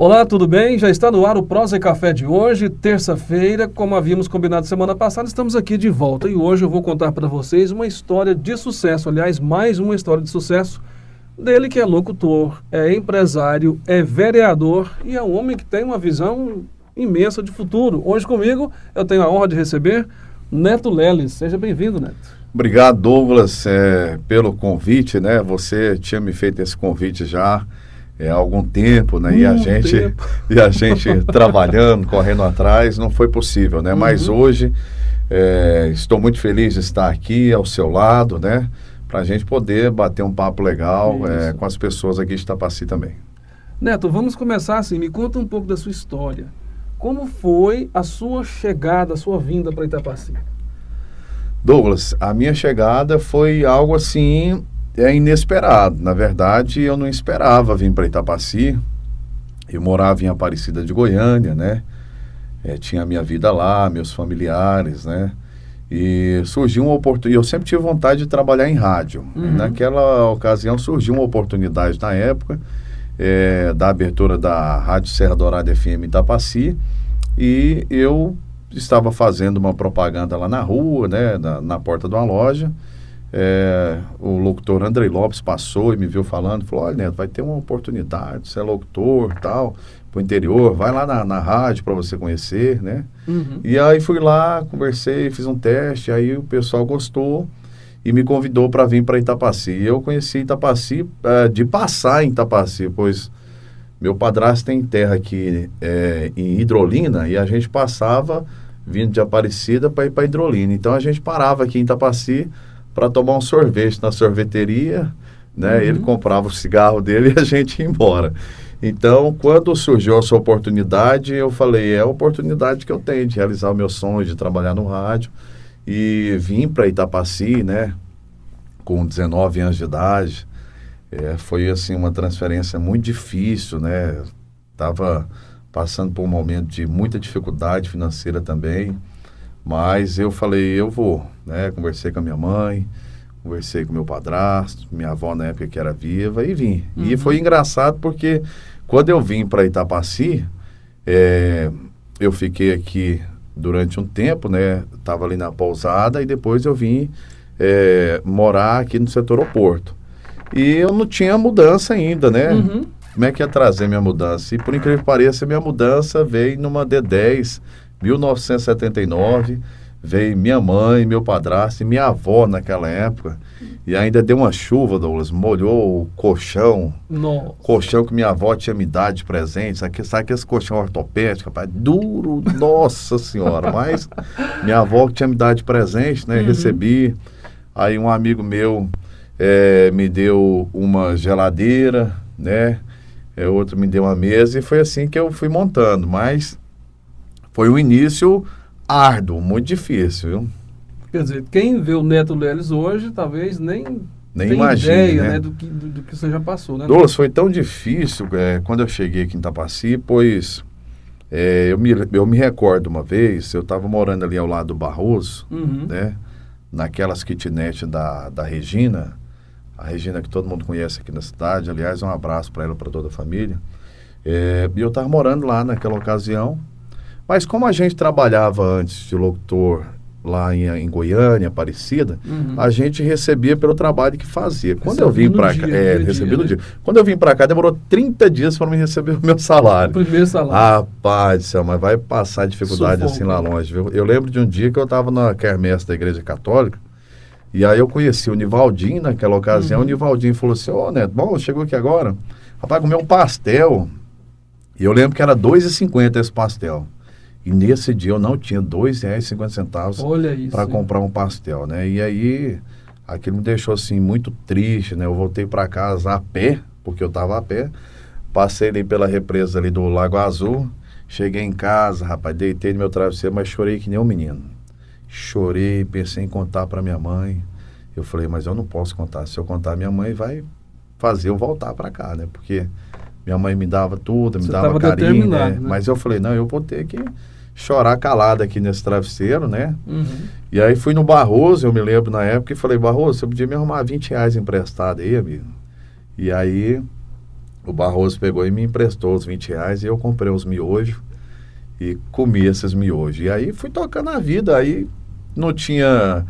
Olá, tudo bem? Já está no ar o Prosa e Café de hoje, terça-feira, como havíamos combinado semana passada, estamos aqui de volta e hoje eu vou contar para vocês uma história de sucesso, aliás, mais uma história de sucesso dele que é locutor, é empresário, é vereador e é um homem que tem uma visão imensa de futuro. Hoje comigo eu tenho a honra de receber Neto Leles. Seja bem-vindo, Neto. Obrigado, Douglas, pelo convite, né? Você tinha me feito esse convite já há algum tempo, né? E a gente trabalhando, correndo atrás, não foi possível, né? Mas hoje estou muito feliz de estar aqui ao seu lado, né? Para a gente poder bater um papo legal com as pessoas aqui de Itapaci também. Neto, vamos começar assim. Me conta um pouco da sua história. Como foi a sua chegada, a sua vinda para Itapaci? Douglas, a minha chegada foi algo assim inesperado. Na verdade, eu não esperava vir para Itapaci. Eu morava em Aparecida de Goiânia, né? Tinha a minha vida lá, meus familiares, né? E surgiu uma oportunidade. Eu sempre tive vontade de trabalhar em rádio. Naquela ocasião surgiu uma oportunidade na época da abertura da Rádio Serra Dourada FM Itapaci, e eu estava fazendo uma propaganda lá na rua, né, na porta de uma loja. O locutor Andrei Lopes passou e me viu falando, falou: olha, Neto, vai ter uma oportunidade, você é locutor, tal, pro interior, vai lá na rádio para você conhecer, né? E aí fui lá, conversei, fiz um teste, aí o pessoal gostou e me convidou para vir para Itapaci. E eu conheci Itapaci, de passar em Itapaci, pois meu padrasto tem terra aqui em Hidrolina, e a gente passava vindo de Aparecida para ir para Hidrolina. Então a gente parava aqui em Itapaci para tomar um sorvete na sorveteria, né? Ele comprava o cigarro dele e a gente ia embora. Então, quando surgiu essa oportunidade, eu falei, é a oportunidade que eu tenho de realizar o meu sonho de trabalhar no rádio. E vim para Itapaci, né, com 19 anos de idade. Foi assim uma transferência muito difícil, né? Estava passando por um momento de muita dificuldade financeira também, mas eu falei, eu vou, né? Conversei com a minha mãe, conversei com meu padrasto, minha avó na época que era viva, e vim. E foi engraçado porque quando eu vim para Itapaci, eu fiquei aqui durante um tempo, né? Estava ali na pousada e depois eu vim morar aqui no setor Oporto. E eu não tinha mudança ainda, né? Como é que ia trazer minha mudança? E por incrível que pareça, minha mudança veio numa D10, 1979, veio minha mãe, meu padrasto e minha avó naquela época. E ainda deu uma chuva, Douglas, molhou o colchão. Nossa. Colchão que minha avó tinha me dado de presente. Sabe aquele colchão ortopédico, rapaz? Duro, nossa senhora. Mas minha avó que tinha me dado de presente, né? Recebi. Aí um amigo meu me deu uma geladeira, né? Outro me deu uma mesa, e foi assim que eu fui montando. Mas foi um início árduo, muito difícil, viu? Quer dizer, quem vê o Neto Leles hoje, talvez nem tenha imagine, ideia, né? Do que você já passou, né? Douglas, foi tão difícil quando eu cheguei aqui em Itapaci, pois eu me recordo uma vez, eu estava morando ali ao lado do Barroso, né? Naquelas kitnet da Regina, a Regina que todo mundo conhece aqui na cidade. Aliás, um abraço para ela, para toda a família. E eu estava morando lá naquela ocasião, mas como a gente trabalhava antes de locutor lá em Goiânia, Aparecida, a gente recebia pelo trabalho que fazia. Quando eu vim para cá, recebi no dia. Quando eu vim para cá, demorou 30 dias para me receber o meu salário. O primeiro salário. Rapaz do céu, mas vai passar dificuldade Sufoco, assim lá longe, viu? Eu lembro de um dia que eu estava na quermesse da Igreja Católica, e aí eu conheci o Nivaldinho naquela ocasião. O Nivaldinho falou assim: ô Neto, bom, chegou aqui agora, rapaz, comer um pastel. E eu lembro que era R$2,50 esse pastel. E nesse dia eu não tinha R$2,50 para comprar um pastel, né? E aí aquilo me deixou assim muito triste, né? Eu voltei para casa a pé, porque eu estava a pé. Passei ali pela represa ali do Lago Azul. Cheguei em casa, rapaz, deitei no meu travesseiro, mas chorei que nem um menino. Chorei, pensei em contar para minha mãe. Eu falei, mas eu não posso contar. Se eu contar, minha mãe vai fazer eu voltar para cá, né? Porque minha mãe me dava tudo, me dava carinho, né? Mas eu falei, não, eu vou ter que chorar calado aqui nesse travesseiro, né? E aí fui no Barroso, eu me lembro na época, e falei, Barroso, você podia me arrumar R$20 emprestado aí, amigo? E aí o Barroso pegou e me emprestou os R$ 20 e eu comprei os miojos e comi esses miojos. E aí fui tocando a vida, aí não tinha,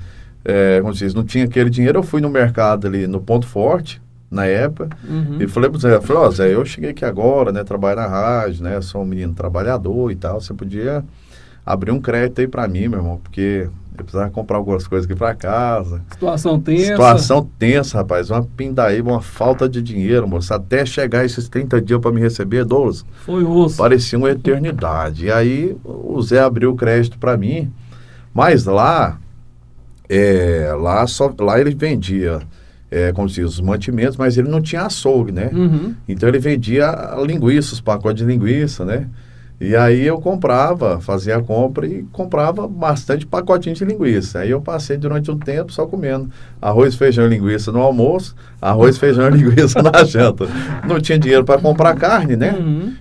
como se diz, não tinha aquele dinheiro, eu fui no mercado ali, no Ponto Forte, na época, e falei pro Zé, ó, Zé, eu cheguei aqui agora, né, trabalho na rádio, né, sou um menino trabalhador e tal, você podia abrir um crédito aí pra mim, meu irmão, porque eu precisava comprar algumas coisas aqui pra casa. Situação tensa. Situação tensa, rapaz, uma pindaíba, uma falta de dinheiro, moço, até chegar esses 30 dias pra me receber, Douglas, foi osso. Parecia uma eternidade. E aí o Zé abriu o crédito pra mim, mas lá ele vendia, como se diz, os mantimentos, mas ele não tinha açougue, né? Então ele vendia linguiça, os pacotes de linguiça, né? E aí eu comprava, fazia a compra e comprava bastante pacotinho de linguiça. Aí eu passei durante um tempo só comendo arroz, feijão e linguiça no almoço, arroz, feijão e linguiça na janta. Não tinha dinheiro para comprar carne, né?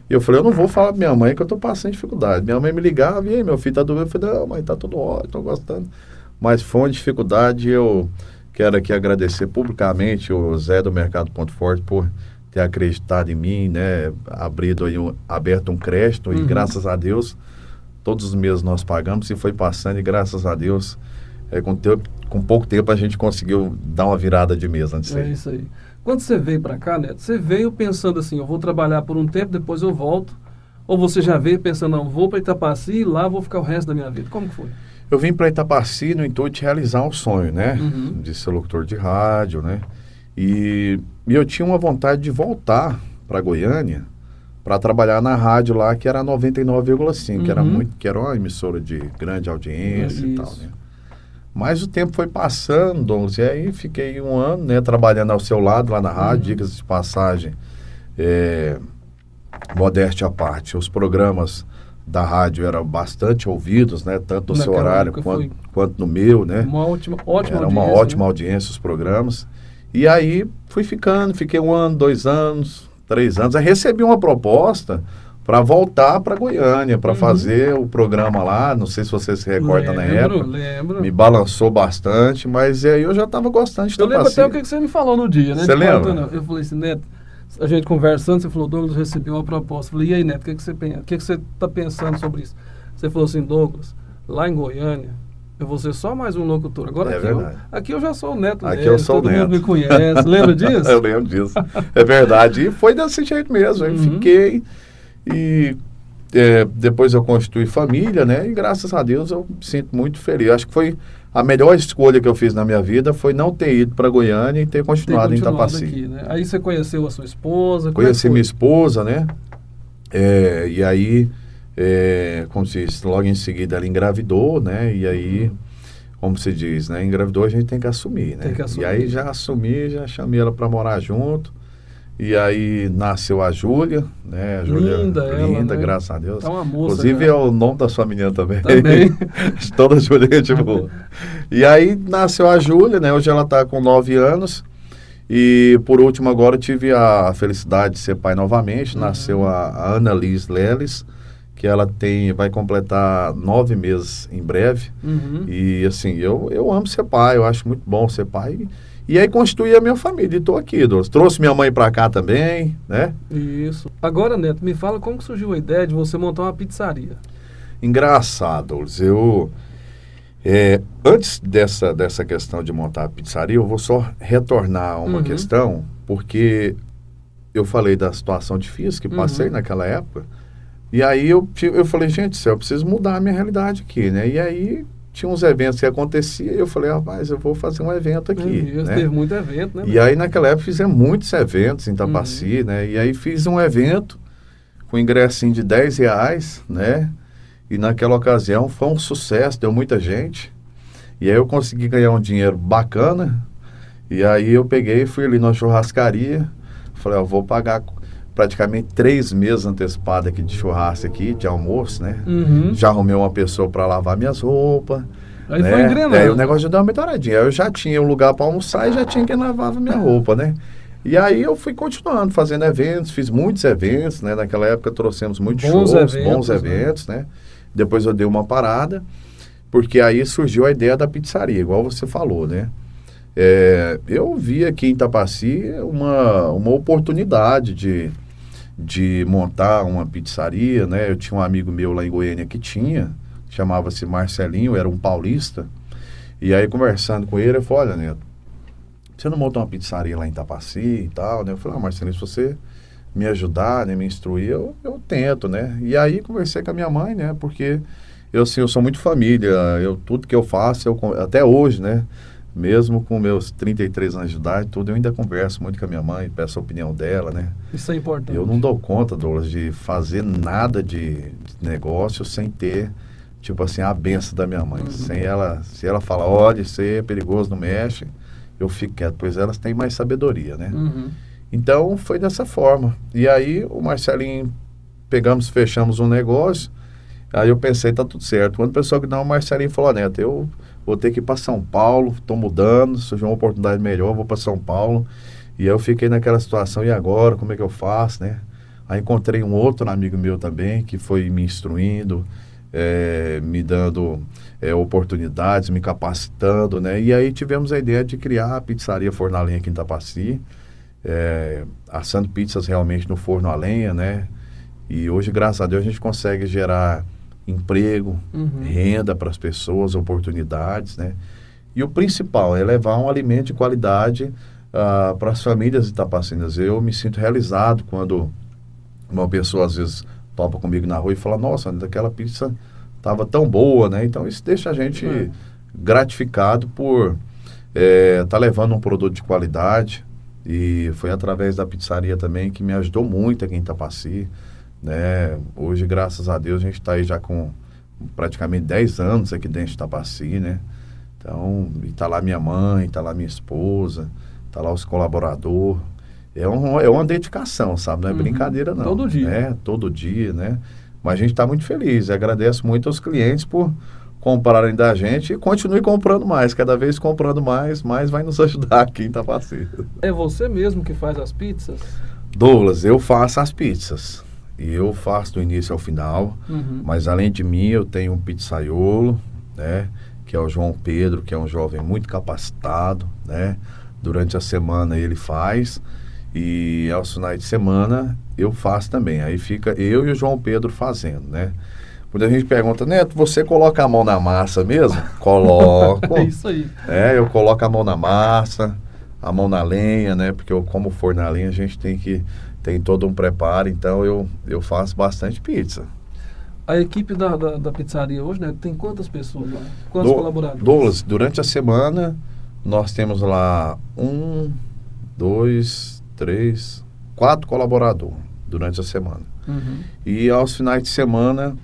E eu falei, eu não vou falar pra minha mãe que eu tô passando dificuldade. Minha mãe me ligava, e aí, meu filho tá doendo? Eu falei, não, mãe, tá tudo ótimo, tô gostando. Mas foi uma dificuldade. Eu quero aqui agradecer publicamente o Zé do Mercado Ponto Forte por ter acreditado em mim, né, aberto um crédito, e graças a Deus todos os meses nós pagamos, e foi passando, e graças a Deus com pouco tempo a gente conseguiu dar uma virada de mesa antes. É isso aí. Quando você veio para cá, Neto, você veio pensando assim, eu vou trabalhar por um tempo, depois eu volto, ou você já veio pensando, não, vou para Itapaci e lá vou ficar o resto da minha vida? Como que foi? Eu vim para Itapaci no intuito de realizar um sonho, né, de ser locutor de rádio, né, e eu tinha uma vontade de voltar para Goiânia para trabalhar na rádio lá, que era 99,5, que era uma emissora de grande audiência e tal, né. Mas o tempo foi passando, Douglas, e aí fiquei um ano, né, trabalhando ao seu lado lá na rádio, dicas de passagem, modéstia à parte, os programas da rádio eram bastante ouvidos, né, tanto no seu horário quanto no meu, né. Uma ótima audiência. Era uma ótima audiência os programas. E aí fiquei 1 ano, 2 anos, 3 anos. Aí recebi uma proposta para voltar para Goiânia, para fazer o programa lá. Não sei se você se recorda na época. Lembro. Me balançou bastante, mas aí eu já estava gostando de Itapaci. Eu lembro até o que você me falou no dia, né? Você lembra? Eu falei assim, Neto, a gente conversando, você falou, Douglas, recebeu uma proposta. Eu falei, e aí, Neto, o que você está pensando sobre isso? Você falou assim, Douglas, lá em Goiânia, eu vou ser só mais um locutor. Agora aqui eu já sou o Neto. Aqui eu sou o Neto. Todo mundo me conhece. Lembra disso? Eu lembro disso. É verdade. E foi desse jeito mesmo. Eu fiquei e depois eu constituí família, né? E graças a Deus eu me sinto muito feliz. Acho que foi a melhor escolha que eu fiz na minha vida, foi não ter ido para Goiânia e ter continuado em Itapaci. Aqui, né? Aí você conheceu a sua esposa? Conheci minha esposa, né? E aí... como se diz, logo em seguida ela engravidou, né? E aí, como se diz, né? Engravidou, a gente tem que assumir, né? E aí já assumi, já chamei ela para morar junto. E aí nasceu a Júlia, né? A Júlia, linda, né? Graças a Deus. Tá uma moça, inclusive é o nome da sua menina também. Também. Toda Júlia é gente boa. E aí nasceu a Júlia, né? Hoje ela está com 9 anos. E por último agora tive a felicidade de ser pai novamente. Nasceu a Ana Liz Leles, que ela vai completar 9 meses em breve. E assim, eu amo ser pai, eu acho muito bom ser pai. E aí constituí a minha família e estou aqui, Douglas. Trouxe minha mãe para cá também, né? Isso. Agora, Neto, me fala como que surgiu a ideia de você montar uma pizzaria. Engraçado, Douglas. Antes dessa questão de montar a pizzaria, eu vou só retornar a uma questão, porque eu falei da situação difícil que passei naquela época. E aí eu falei, gente, eu preciso mudar a minha realidade aqui, né? E aí tinha uns eventos que aconteciam, e eu falei, rapaz, eu vou fazer um evento aqui, né? Teve muito evento, né? E aí naquela época fizemos muitos eventos em Itapaci, né? E aí fiz um evento com ingressinho de R$10, né? E naquela ocasião foi um sucesso, deu muita gente. E aí eu consegui ganhar um dinheiro bacana. E aí eu peguei, fui ali na churrascaria, falei, eu vou pagar praticamente 3 meses antecipado aqui de churrasco aqui, de almoço, né? Já arrumei uma pessoa para lavar minhas roupas. Aí né? foi engrenando. Aí o negócio já deu uma melhoradinha. Aí eu já tinha um lugar para almoçar e já tinha quem lavava minha roupa, né? E aí eu fui continuando fazendo eventos, fiz muitos eventos, né? Naquela época trouxemos muitos bons eventos, né? Depois eu dei uma parada, porque aí surgiu a ideia da pizzaria, igual você falou, né? Eu vi aqui em Itapaci uma oportunidade de de montar uma pizzaria, né? Eu tinha um amigo meu lá em Goiânia que chamava-se Marcelinho, era um paulista. E aí, conversando com ele, eu falei, olha, Neto, você não monta uma pizzaria lá em Tapaci e tal, né? Eu falei, Marcelinho, se você me ajudar, né, me instruir, eu tento, né? E aí, conversei com a minha mãe, né? Porque eu sou muito família, tudo que eu faço, até hoje, né? Mesmo com meus 33 anos de idade, tudo, eu ainda converso muito com a minha mãe, peço a opinião dela, né? Isso é importante. Eu não dou conta, Douglas, de fazer nada de negócio sem ter, tipo assim, a benção da minha mãe. Se ela falar, olha, isso aí é perigoso, não mexe, eu fico quieto, pois elas têm mais sabedoria, né? Então, foi dessa forma. E aí, o Marcelinho, fechamos um negócio, aí eu pensei, tá tudo certo. Quando o pessoal que não, o Marcelinho falou, Neto, eu vou ter que ir para São Paulo, estou mudando, surgiu uma oportunidade melhor, vou para São Paulo. E aí eu fiquei naquela situação, e agora, como é que eu faço, né? Aí encontrei um outro amigo meu também, que foi me instruindo, me dando oportunidades, me capacitando, né? E aí tivemos a ideia de criar a pizzaria Forno a Lenha aqui em Tapaci, assando pizzas realmente no forno a lenha, né? E hoje, graças a Deus, a gente consegue gerar emprego, renda para as pessoas, oportunidades, né? E o principal é levar um alimento de qualidade para as famílias itapacinas. Eu me sinto realizado quando uma pessoa às vezes topa comigo na rua e fala, nossa, aquela pizza estava tão boa, né? Então isso deixa a gente gratificado por estar levando um produto de qualidade, e foi através da pizzaria também que me ajudou muito aqui em Tapaci, né? Hoje, graças a Deus, a gente está aí já com praticamente 10 anos aqui dentro de Tapaci, né? Então, está lá minha mãe, está lá minha esposa, está lá os colaboradores. É uma dedicação, sabe? Não é brincadeira, não. Todo dia. Todo dia, né? Mas a gente está muito feliz. Agradeço muito aos clientes por comprarem da gente e continue comprando mais. Cada vez comprando mais vai nos ajudar aqui em Tapaci. É você mesmo que faz as pizzas? Douglas, eu faço as pizzas. E eu faço do início ao final. Mas além de mim, eu tenho um pizzaiolo, né? Que é o João Pedro, que é um jovem muito capacitado, né? Durante a semana ele faz, e aos finais de semana eu faço também. Aí fica eu e o João Pedro fazendo, né? Quando a gente pergunta, Neto, você coloca a mão na massa mesmo? Coloco. É isso aí. Eu coloco a mão na massa, a mão na lenha, né? Porque como forno a lenha, a gente tem todo um preparo, então eu faço bastante pizza. A equipe da pizzaria hoje, né, tem quantas pessoas lá? Quantos colaboradores? Douglas, durante a semana nós temos lá 1, 2, 3, 4 colaboradores durante a semana. E aos finais de semana,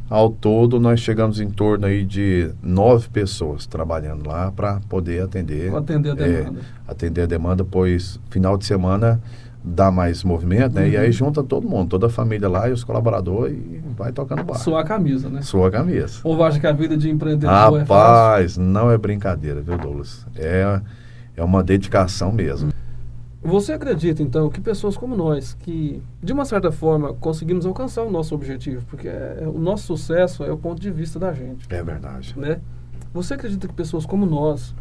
ao todo, nós chegamos em torno aí de 9 pessoas trabalhando lá para poder atender a demanda. Atender a demanda, pois final de semana dá mais movimento, né? E aí junta todo mundo, toda a família lá e os colaboradores, e vai tocando barco. Suar a camisa, né? Suar a camisa. Ou acha que a vida de empreendedor é fácil? Rapaz, não é brincadeira, viu, Douglas? É uma dedicação mesmo. Você acredita, então, que pessoas como nós, que, de uma certa forma, conseguimos alcançar o nosso objetivo, porque o nosso sucesso é o ponto de vista da gente. É verdade. Né? Você acredita que pessoas como nós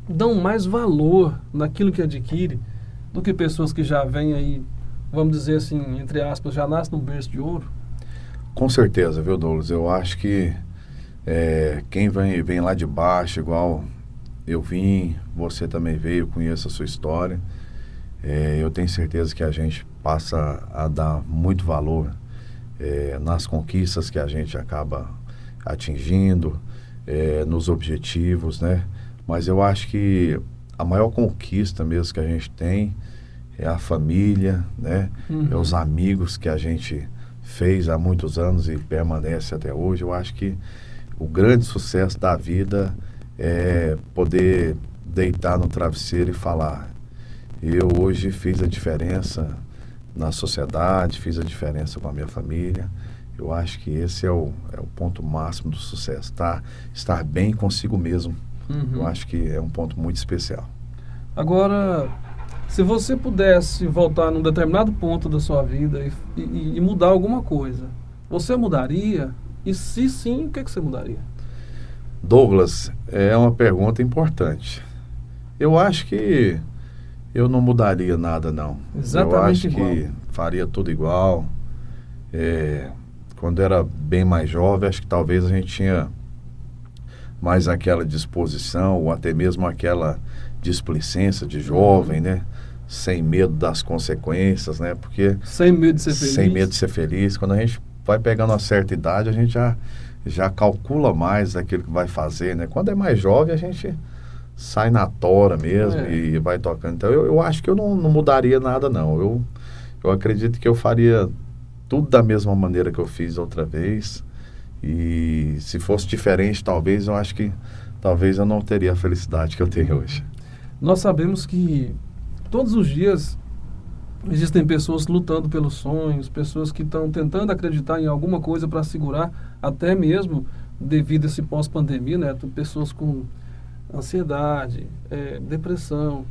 dão mais valor naquilo que adquire do que pessoas que já vêm aí, vamos dizer assim, entre aspas, já nascem num berço de ouro? Com certeza, viu, Douglas? Eu acho que quem vem lá de baixo, igual eu vim, você também veio, conheço a sua história, eu tenho certeza que a gente passa a dar muito valor nas conquistas que a gente acaba atingindo, nos objetivos, né? Mas eu acho que a maior conquista mesmo que a gente tem é a família, né? É os amigos que a gente fez há muitos anos e permanece até hoje. Eu acho que o grande sucesso da vida é poder deitar no travesseiro e falar: eu hoje fiz a diferença na sociedade, fiz a diferença com a minha família. Eu acho que esse é o ponto máximo do sucesso, estar bem consigo mesmo. Eu acho que é um ponto muito especial. Agora, se você pudesse voltar num determinado ponto da sua vida e mudar alguma coisa, você mudaria? E se sim, o que você mudaria? Douglas, é uma pergunta importante. Eu acho que Eu não mudaria nada, não. Exatamente eu acho igual. que faria tudo igual. Quando era bem mais jovem, acho que talvez a gente tinha mais aquela disposição, ou até mesmo aquela displicência de jovem, né? Sem medo das consequências, né? Porque Sem medo de ser feliz. sem medo de ser feliz. Quando a gente vai pegando uma certa idade, a gente já calcula mais aquilo que vai fazer, né? Quando é mais jovem, a gente sai na tora mesmo e vai tocando. Então, eu acho que eu não mudaria nada, não. Eu acredito que eu faria tudo da mesma maneira que eu fiz outra vez. E se fosse diferente, talvez, eu acho que talvez eu não teria a felicidade que eu tenho hoje. Nós sabemos que todos os dias existem pessoas lutando pelos sonhos, pessoas que estão tentando acreditar em alguma coisa para segurar, até mesmo devido a esse pós-pandemia, né? Pessoas com ansiedade, depressão,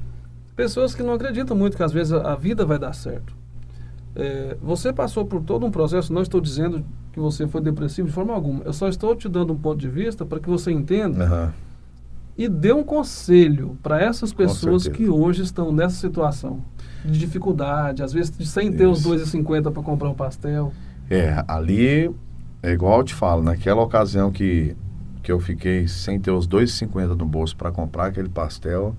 pessoas que não acreditam muito que às vezes a vida vai dar certo. Você passou por todo um processo, não estou dizendo que você foi depressivo de forma alguma, eu só estou te dando um ponto de vista para que você entenda e dê um conselho para essas pessoas que hoje estão nessa situação de dificuldade, às vezes sem ter os R$2,50 para comprar um pastel. Ali é igual eu te falo, naquela ocasião que eu fiquei sem ter os R$2,50 no bolso para comprar aquele pastel,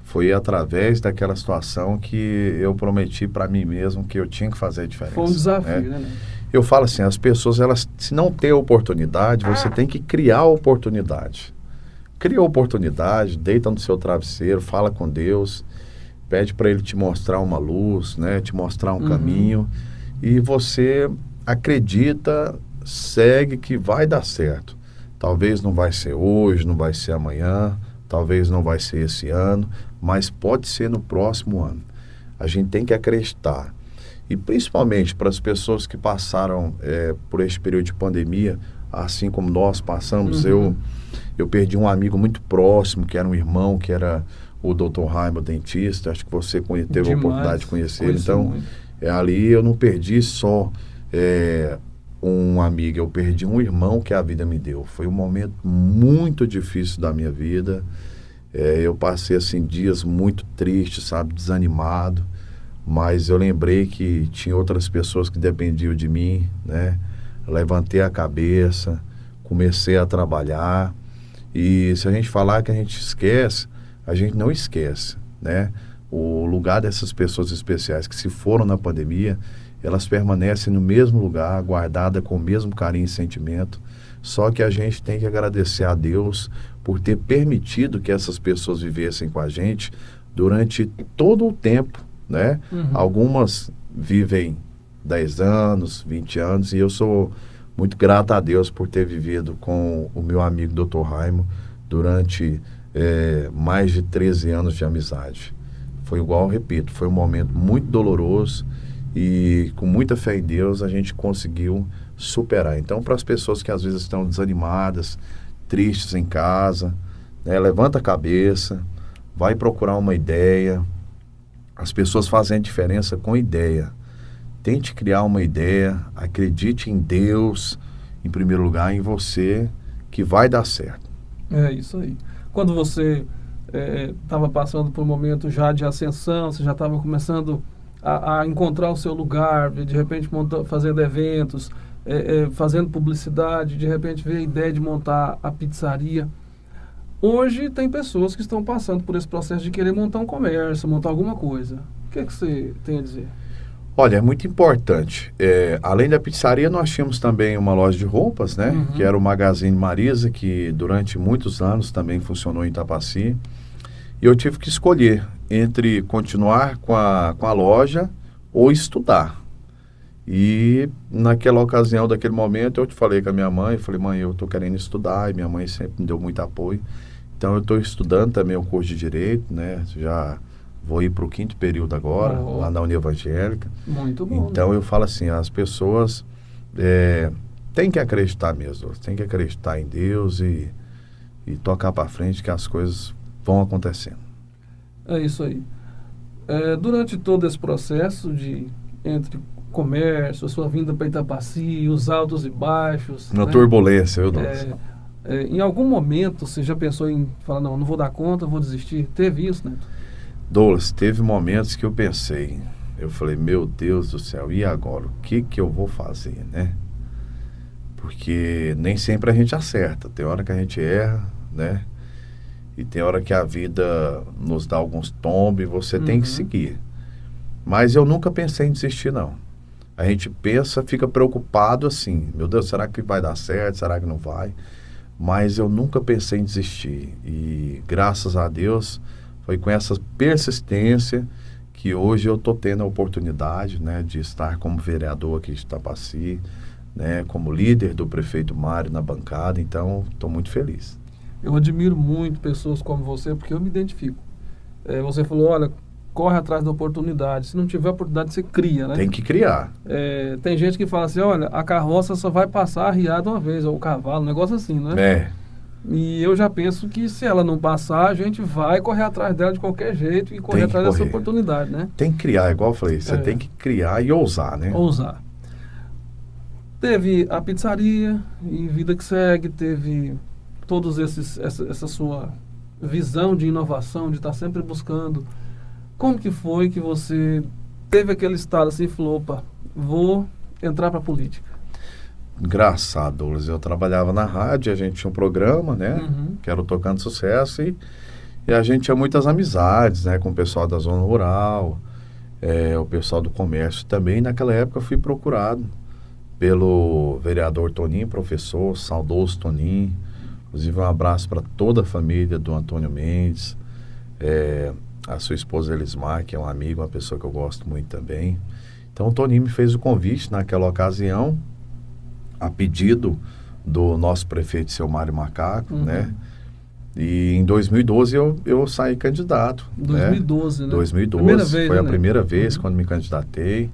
foi através daquela situação que eu prometi para mim mesmo que eu tinha que fazer a diferença. Foi um desafio, né? Eu falo assim, as pessoas, elas, se não tem oportunidade, você tem que criar a oportunidade. Cria a oportunidade, deita no seu travesseiro, fala com Deus, pede para Ele te mostrar uma luz, né? Te mostrar um caminho, e você acredita, segue que vai dar certo. Talvez não vai ser hoje, não vai ser amanhã, talvez não vai ser esse ano, mas pode ser no próximo ano. A gente tem que acreditar. E principalmente para as pessoas que passaram por esse período de pandemia, assim como nós passamos, eu perdi um amigo muito próximo, que era um irmão, que era o Dr. Raimundo, dentista. Acho que você teve a oportunidade de conhecer ele. Então, ali eu não perdi só um amigo, eu perdi um irmão que a vida me deu. Foi um momento muito difícil da minha vida. Eu passei assim dias muito tristes, sabe, desanimado, mas eu lembrei que tinha outras pessoas que dependiam de mim, né? Levantei a cabeça, comecei a trabalhar, e se a gente falar que a gente esquece, a gente não esquece, né? O lugar dessas pessoas especiais que se foram na pandemia, elas permanecem no mesmo lugar, guardadas com o mesmo carinho e sentimento. Só que a gente tem que agradecer a Deus por ter permitido que essas pessoas vivessem com a gente durante todo o tempo, né? Algumas vivem 10 anos, 20 anos, e eu sou muito grato a Deus por ter vivido com o meu amigo Dr. Raimundo durante mais de 13 anos de amizade. Foi igual, repito, foi um momento muito doloroso, e com muita fé em Deus a gente conseguiu superar. Então, para as pessoas que às vezes estão desanimadas, tristes em casa, né, levanta a cabeça, vai procurar uma ideia. As pessoas fazem a diferença com ideia. Tente criar uma ideia, acredite em Deus, em primeiro lugar, em você, que vai dar certo. É isso aí. Quando você estava passando por um momento já de ascensão, você já estava começando a encontrar o seu lugar, de repente fazendo eventos, fazendo publicidade, de repente veio a ideia de montar a pizzaria. Hoje tem pessoas que estão passando por esse processo de querer montar um comércio, montar alguma coisa. O que você tem a dizer? Olha, é muito importante. Além da pizzaria, nós tínhamos também uma loja de roupas, né? Que era o Magazine Marisa, que durante muitos anos também funcionou em Tapaci. E eu tive que escolher entre continuar com a loja ou estudar. E naquela ocasião, daquele momento, eu te falei com a minha mãe, falei, mãe, eu estou querendo estudar, e minha mãe sempre me deu muito apoio. Então, eu estou estudando também o curso de Direito, né? Já vou ir para o 5º período agora, lá na União Evangélica. Muito bom. Então, né? eu falo assim, as pessoas têm que acreditar mesmo, têm que acreditar em Deus e tocar para frente que as coisas vão acontecendo. É isso aí. Durante todo esse processo entre comércio, a sua vinda para Itapaci, os altos e baixos... Uma né? turbulência, viu, Douglas? Em algum momento você já pensou em falar, não vou dar conta, vou desistir? Teve isso, né? Douglas, teve momentos que eu pensei, eu falei, meu Deus do céu, e agora? O que eu vou fazer, né? Porque nem sempre a gente acerta, tem hora que a gente erra, né? E tem hora que a vida nos dá alguns tombos e você tem que seguir. Mas eu nunca pensei em desistir, não. A gente pensa, fica preocupado assim, meu Deus, será que vai dar certo? Será que não vai? Mas eu nunca pensei em desistir. E graças a Deus, foi com essa persistência que hoje eu estou tendo a oportunidade, né, de estar como vereador aqui de Itapaci, né, como líder do prefeito Mário na bancada, então estou muito feliz. Eu admiro muito pessoas como você, porque eu me identifico. Você falou, olha, corre atrás da oportunidade. Se não tiver oportunidade, você cria, né? Tem que criar. Tem gente que fala assim, olha, a carroça só vai passar arriada uma vez, ou o cavalo, um negócio assim, né? E eu já penso que se ela não passar, a gente vai correr atrás dela de qualquer jeito e correr atrás dessa oportunidade, né? Tem que criar, igual eu falei, você tem que criar e ousar, né? Ousar. Teve a pizzaria e vida que segue, teve todos essa sua visão de inovação, de estar sempre buscando. Como que foi que você teve aquele estado assim e falou, opa, vou entrar para a política? Engraçado, Douglas, eu trabalhava na rádio, a gente tinha um programa, né, que era o Tocando Sucesso, e a gente tinha muitas amizades, né, com o pessoal da zona rural, o pessoal do comércio também. Naquela época eu fui procurado pelo vereador Toninho, professor, saudoso Toninho. Inclusive um abraço para toda a família do Antônio Mendes, a sua esposa Elismar, que é um amigo, uma pessoa que eu gosto muito também. Então o Toninho me fez o convite naquela ocasião, a pedido do nosso prefeito, seu Mário Macaco, né? E em 2012 eu saí candidato. 2012, né? 2012, primeira vez, foi né? A primeira vez quando me candidatei,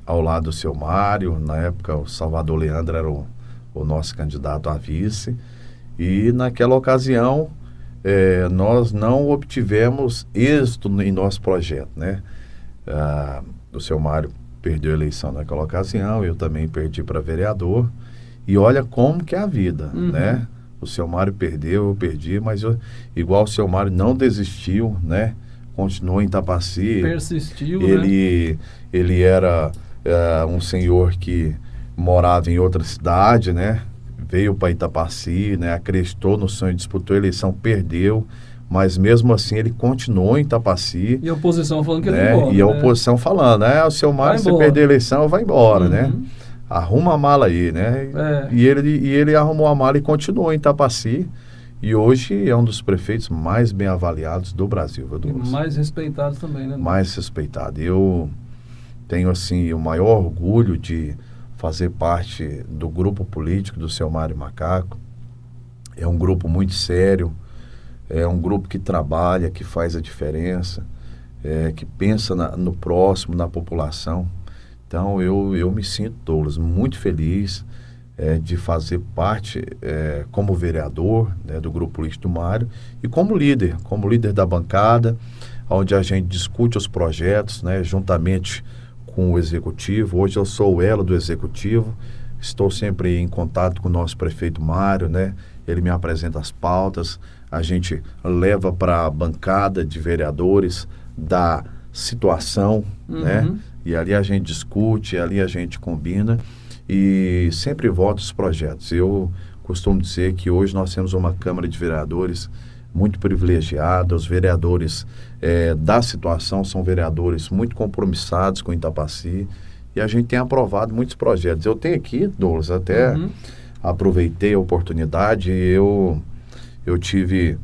ao lado do seu Mário. Na época o Salvador Leandro era o nosso candidato a vice, e naquela ocasião nós não obtivemos êxito em nosso projeto, né? O seu Mário perdeu a eleição naquela ocasião, eu também perdi para vereador, e olha como que é a vida, né? O seu Mário perdeu, eu perdi, mas igual o seu Mário não desistiu, né? Continuou em Itapaci. Persistiu, ele era um senhor que morava em outra cidade, né? Veio para Itapaci, né? Acreditou no sonho, disputou a eleição, perdeu, mas mesmo assim ele continuou em Itapaci. E a oposição falando que ele né? ia embora. E a oposição falando, o seu Mário, se perder a eleição, vai embora, né? Arruma a mala aí, né? E ele arrumou a mala e continuou em Itapaci. E hoje é um dos prefeitos mais bem avaliados do Brasil, viu, Douglas? E mais respeitados também, né? Mais respeitado. Eu tenho, assim, o maior orgulho de fazer parte do grupo político do seu Mário Macaco. É um grupo muito sério, é um grupo que trabalha, que faz a diferença, que pensa no próximo, na população. Então eu me sinto, Douglas, muito feliz de fazer parte como vereador, né, do grupo político do Mário, e como líder da bancada, onde a gente discute os projetos, né, juntamente com o executivo. Hoje eu sou o elo do executivo, estou sempre em contato com o nosso prefeito Mário, né? Ele me apresenta as pautas, a gente leva para a bancada de vereadores da situação, né? E ali a gente discute, ali a gente combina e sempre vota os projetos. Eu costumo dizer que hoje nós temos uma Câmara de Vereadores muito privilegiada. Os vereadores da situação são vereadores muito compromissados com Itapaci, e a gente tem aprovado muitos projetos. Eu tenho aqui, Douglas, até aproveitei a oportunidade. Eu tive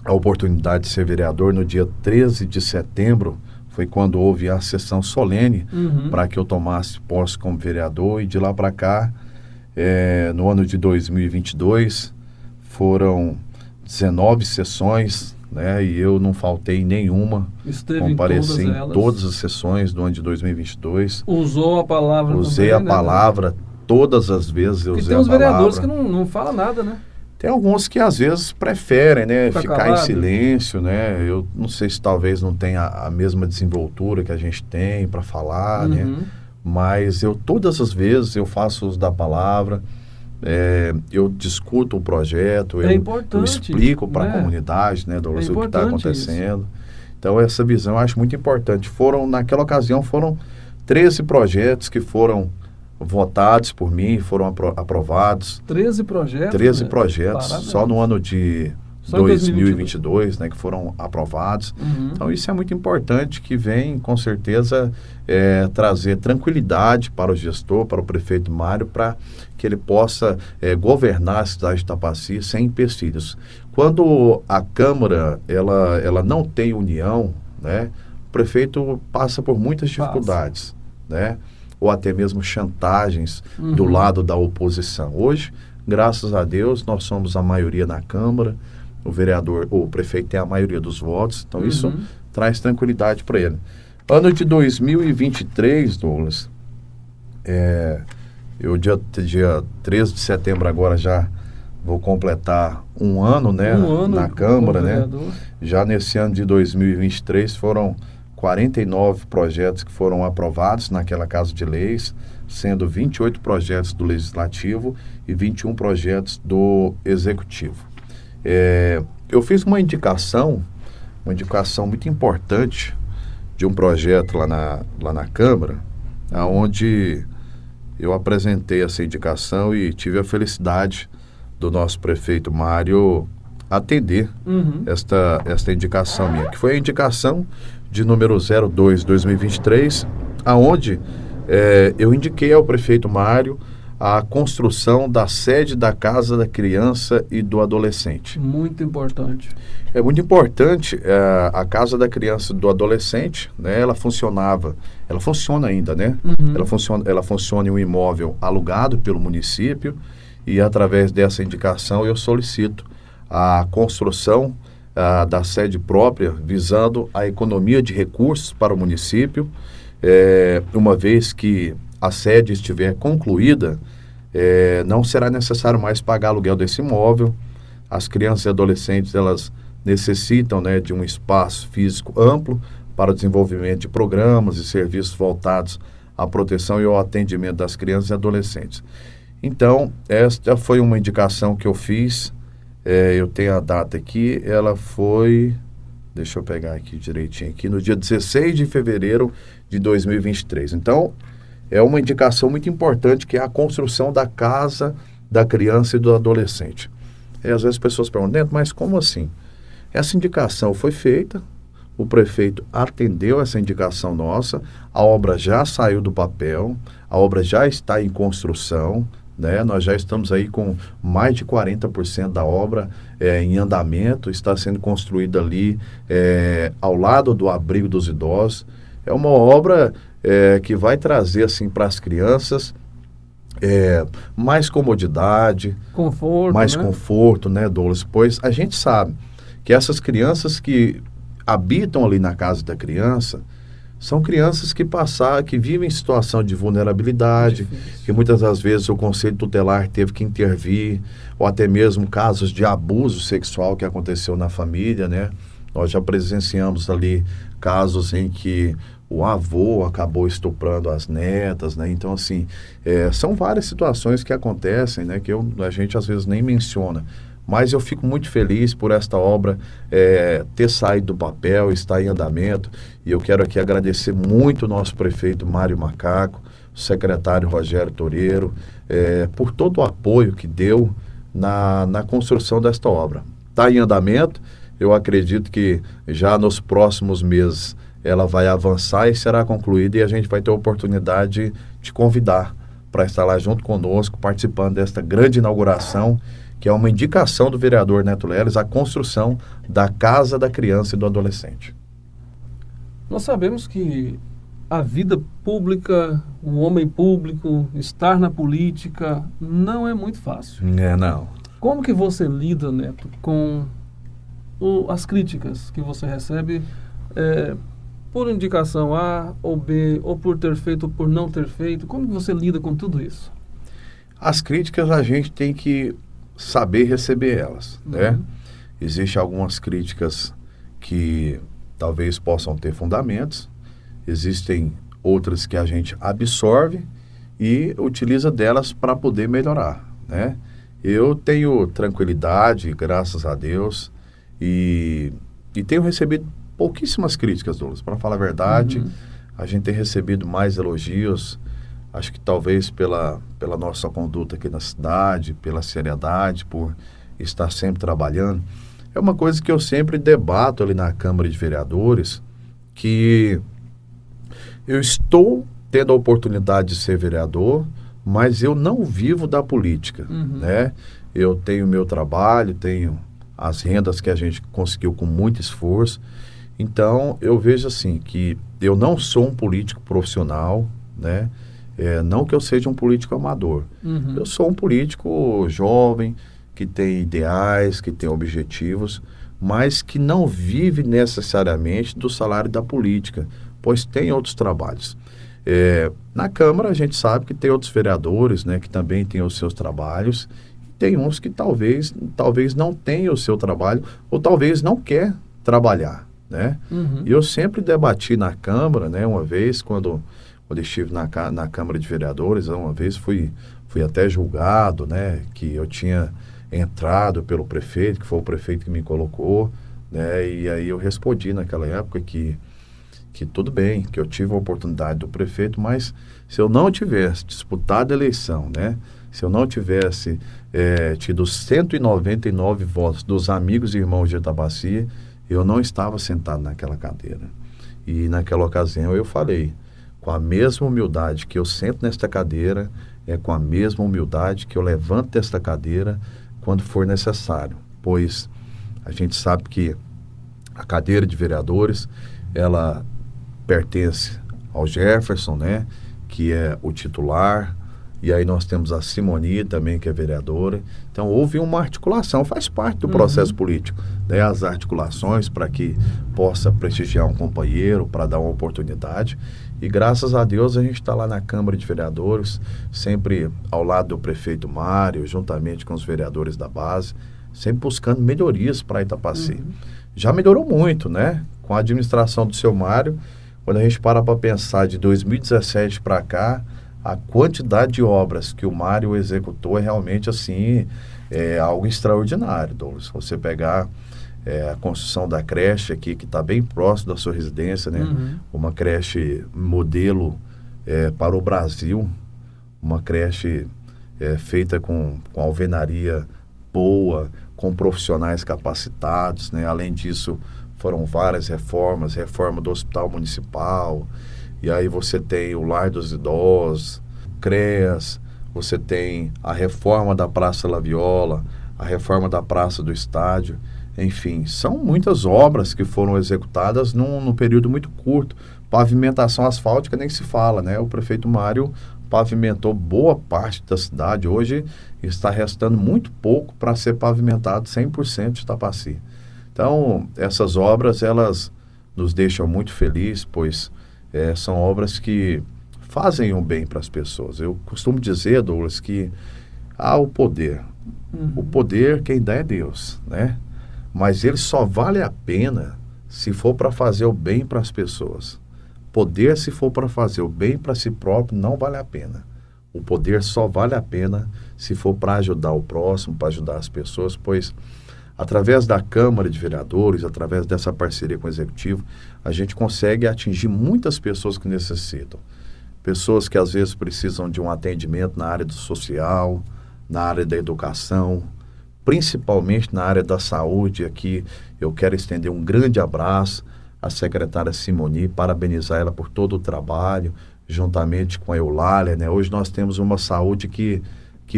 a oportunidade de ser vereador no dia 13 de setembro, foi quando houve a sessão solene para que eu tomasse posse como vereador, e de lá para cá, no ano de 2022, foram 19 sessões, né? E eu não faltei em nenhuma. Compareci em todas as sessões do ano de 2022. Usou a palavra. Usei também, a palavra todas as vezes. Eu usei a palavra. Tem uns vereadores que não falam nada, né? Tem alguns que às vezes preferem, né, ficar em calado. silêncio, né? Eu não sei se talvez não tenha a mesma desenvoltura que a gente tem para falar, né? Mas todas as vezes eu faço uso da palavra. eu discuto o projeto, É eu importante, explico para a né? comunidade, né, Douglas, o que está importante acontecendo. Então, essa visão eu acho muito importante. Naquela ocasião, foram 13 projetos que foram votados por mim, foram aprovados. 13 projetos, 13 né? projetos, Parabéns. só no ano de Só em 2022, né, que foram aprovados. Uhum. Então, isso é muito importante, que vem, com certeza, trazer tranquilidade para o gestor, para o prefeito Mário, para que ele possa governar a cidade de Tapaci sem empecilhos. Quando a Câmara ela não tem união, né, o prefeito passa por muitas dificuldades, né, ou até mesmo chantagens do lado da oposição. Hoje, graças a Deus, nós somos a maioria na Câmara, o prefeito tem a maioria dos votos, então isso traz tranquilidade para ele. Ano de 2023, Douglas, eu dia 13 de setembro agora já vou completar um ano, né, na Câmara, né? Já nesse ano de 2023 foram 49 projetos que foram aprovados naquela Casa de Leis, sendo 28 projetos do Legislativo e 21 projetos do Executivo. Eu fiz uma indicação muito importante de um projeto lá na Câmara, onde eu apresentei essa indicação e tive a felicidade do nosso prefeito Mário atender esta indicação minha, que foi a indicação de número 02/2023, aonde eu indiquei ao prefeito Mário a construção da sede da Casa da Criança e do Adolescente. Muito importante. É muito importante a Casa da Criança e do Adolescente, né? Ela funciona ainda, né? Ela funciona em um imóvel alugado pelo município e através dessa indicação eu solicito a construção da sede própria, visando a economia de recursos para o município, uma vez que a sede estiver concluída, não será necessário mais pagar aluguel desse imóvel. As crianças e adolescentes, elas necessitam, né, de um espaço físico amplo para o desenvolvimento de programas e serviços voltados à proteção e ao atendimento das crianças e adolescentes. Então, esta foi uma indicação que eu fiz, eu tenho a data aqui, ela foi, deixa eu pegar aqui direitinho, aqui no dia 16 de fevereiro de 2023. Então, é uma indicação muito importante, que é a construção da Casa da Criança e do Adolescente. E às vezes as pessoas perguntam, mas como assim? Essa indicação foi feita, o prefeito atendeu essa indicação nossa, a obra já saiu do papel, a obra já está em construção, né? Nós já estamos aí com mais de 40% da obra em andamento, está sendo construída ali ao lado do abrigo dos idosos. É uma obra que vai trazer assim para as crianças mais comodidade, mais conforto, né, Douglas? Pois a gente sabe que essas crianças que habitam ali na Casa da Criança são crianças que vivem em situação de vulnerabilidade, que muitas das vezes o Conselho Tutelar teve que intervir, ou até mesmo casos de abuso sexual que aconteceu na família, né? Nós já presenciamos ali casos em que o avô acabou estuprando as netas, né? Então, assim, são várias situações que acontecem, né? Que a gente às vezes nem menciona. Mas eu fico muito feliz por esta obra ter saído do papel, estar em andamento. E eu quero aqui agradecer muito o nosso prefeito Mário Macaco, o secretário Rogério Toreiro, por todo o apoio que deu na construção desta obra. Está em andamento, eu acredito que já nos próximos meses ela vai avançar e será concluída, e a gente vai ter a oportunidade de te convidar para estar lá junto conosco, participando desta grande inauguração, que é uma indicação do vereador Neto Leles, a construção da Casa da Criança e do Adolescente. Nós sabemos que a vida pública, o homem público, estar na política, não é muito fácil. Não. Como que você lida, Neto, com as críticas que você recebe por indicação A ou B, ou por ter feito ou por não ter feito? Como que você lida com tudo isso? As críticas a gente tem que saber receber elas, né? Existem algumas críticas que talvez possam ter fundamentos, existem outras que a gente absorve e utiliza delas para poder melhorar, né? Eu tenho tranquilidade, graças a Deus, e tenho recebido pouquíssimas críticas, Douglas. Para falar a verdade, a gente tem recebido mais elogios, acho que talvez pela nossa conduta aqui na cidade, pela seriedade, por estar sempre trabalhando. É uma coisa que eu sempre debato ali na Câmara de Vereadores, que eu estou tendo a oportunidade de ser vereador, mas eu não vivo da política, né? Eu tenho meu trabalho, tenho as rendas que a gente conseguiu com muito esforço. Então, eu vejo assim, que eu não sou um político profissional, né? Não que eu seja um político amador. Eu sou um político jovem, que tem ideais, que tem objetivos, mas que não vive necessariamente do salário da política, pois tem outros trabalhos. Na Câmara a gente sabe que tem outros vereadores, né, que também têm os seus trabalhos, e tem uns que talvez não tenham o seu trabalho, ou talvez não quer trabalhar, né? E eu sempre debati na Câmara, né, uma vez, quando estive na Câmara de Vereadores, uma vez fui até julgado, né, que eu tinha entrado pelo prefeito, que foi o prefeito que me colocou, né, e aí eu respondi naquela época que tudo bem, que eu tive a oportunidade do prefeito, mas se eu não tivesse disputado a eleição, né, se eu não tivesse tido 199 votos dos amigos e irmãos de Itabaci, eu não estava sentado naquela cadeira. E naquela ocasião eu falei, com a mesma humildade que eu sento nesta cadeira, com a mesma humildade que eu levanto desta cadeira quando for necessário, pois a gente sabe que a cadeira de vereadores, ela pertence ao Jefferson, né, que é o titular, e aí nós temos a Simoni também, que é vereadora. Então houve uma articulação, faz parte do processo político, né, as articulações para que possa prestigiar um companheiro, para dar uma oportunidade, e graças a Deus a gente está lá na Câmara de Vereadores, sempre ao lado do prefeito Mário, juntamente com os vereadores da base, sempre buscando melhorias para Itapaci. Já melhorou muito, né, com a administração do seu Mário. Quando a gente para pensar de 2017 para cá, a quantidade de obras que o Mário executou é realmente assim, algo extraordinário, Douglas. Você pegar a construção da creche aqui, que está bem próximo da sua residência, né? Uma creche modelo para o Brasil, uma creche feita com alvenaria boa, com profissionais capacitados, né? Além disso, foram várias reformas, reforma do Hospital Municipal, e aí você tem o Lar dos Idosos, CREAS, você tem a reforma da Praça La Viola, a reforma da Praça do Estádio, enfim, são muitas obras que foram executadas num período muito curto. Pavimentação asfáltica nem se fala, né? O prefeito Mário pavimentou boa parte da cidade, hoje está restando muito pouco para ser pavimentado 100% de Itapaci. Então, essas obras, elas nos deixam muito felizes, pois são obras que fazem um bem para as pessoas. Eu costumo dizer, Douglas, que há o poder. O poder, quem dá é Deus, né? Mas ele só vale a pena se for para fazer o bem para as pessoas. Poder, se for para fazer o bem para si próprio, não vale a pena. O poder só vale a pena se for para ajudar o próximo, para ajudar as pessoas, pois através da Câmara de Vereadores, através dessa parceria com o Executivo, a gente consegue atingir muitas pessoas que necessitam. Pessoas que às vezes precisam de um atendimento na área do social, na área da educação, principalmente na área da saúde. Aqui eu quero estender um grande abraço à secretária Simoni, parabenizar ela por todo o trabalho, juntamente com a Eulália, né? Hoje nós temos uma saúde que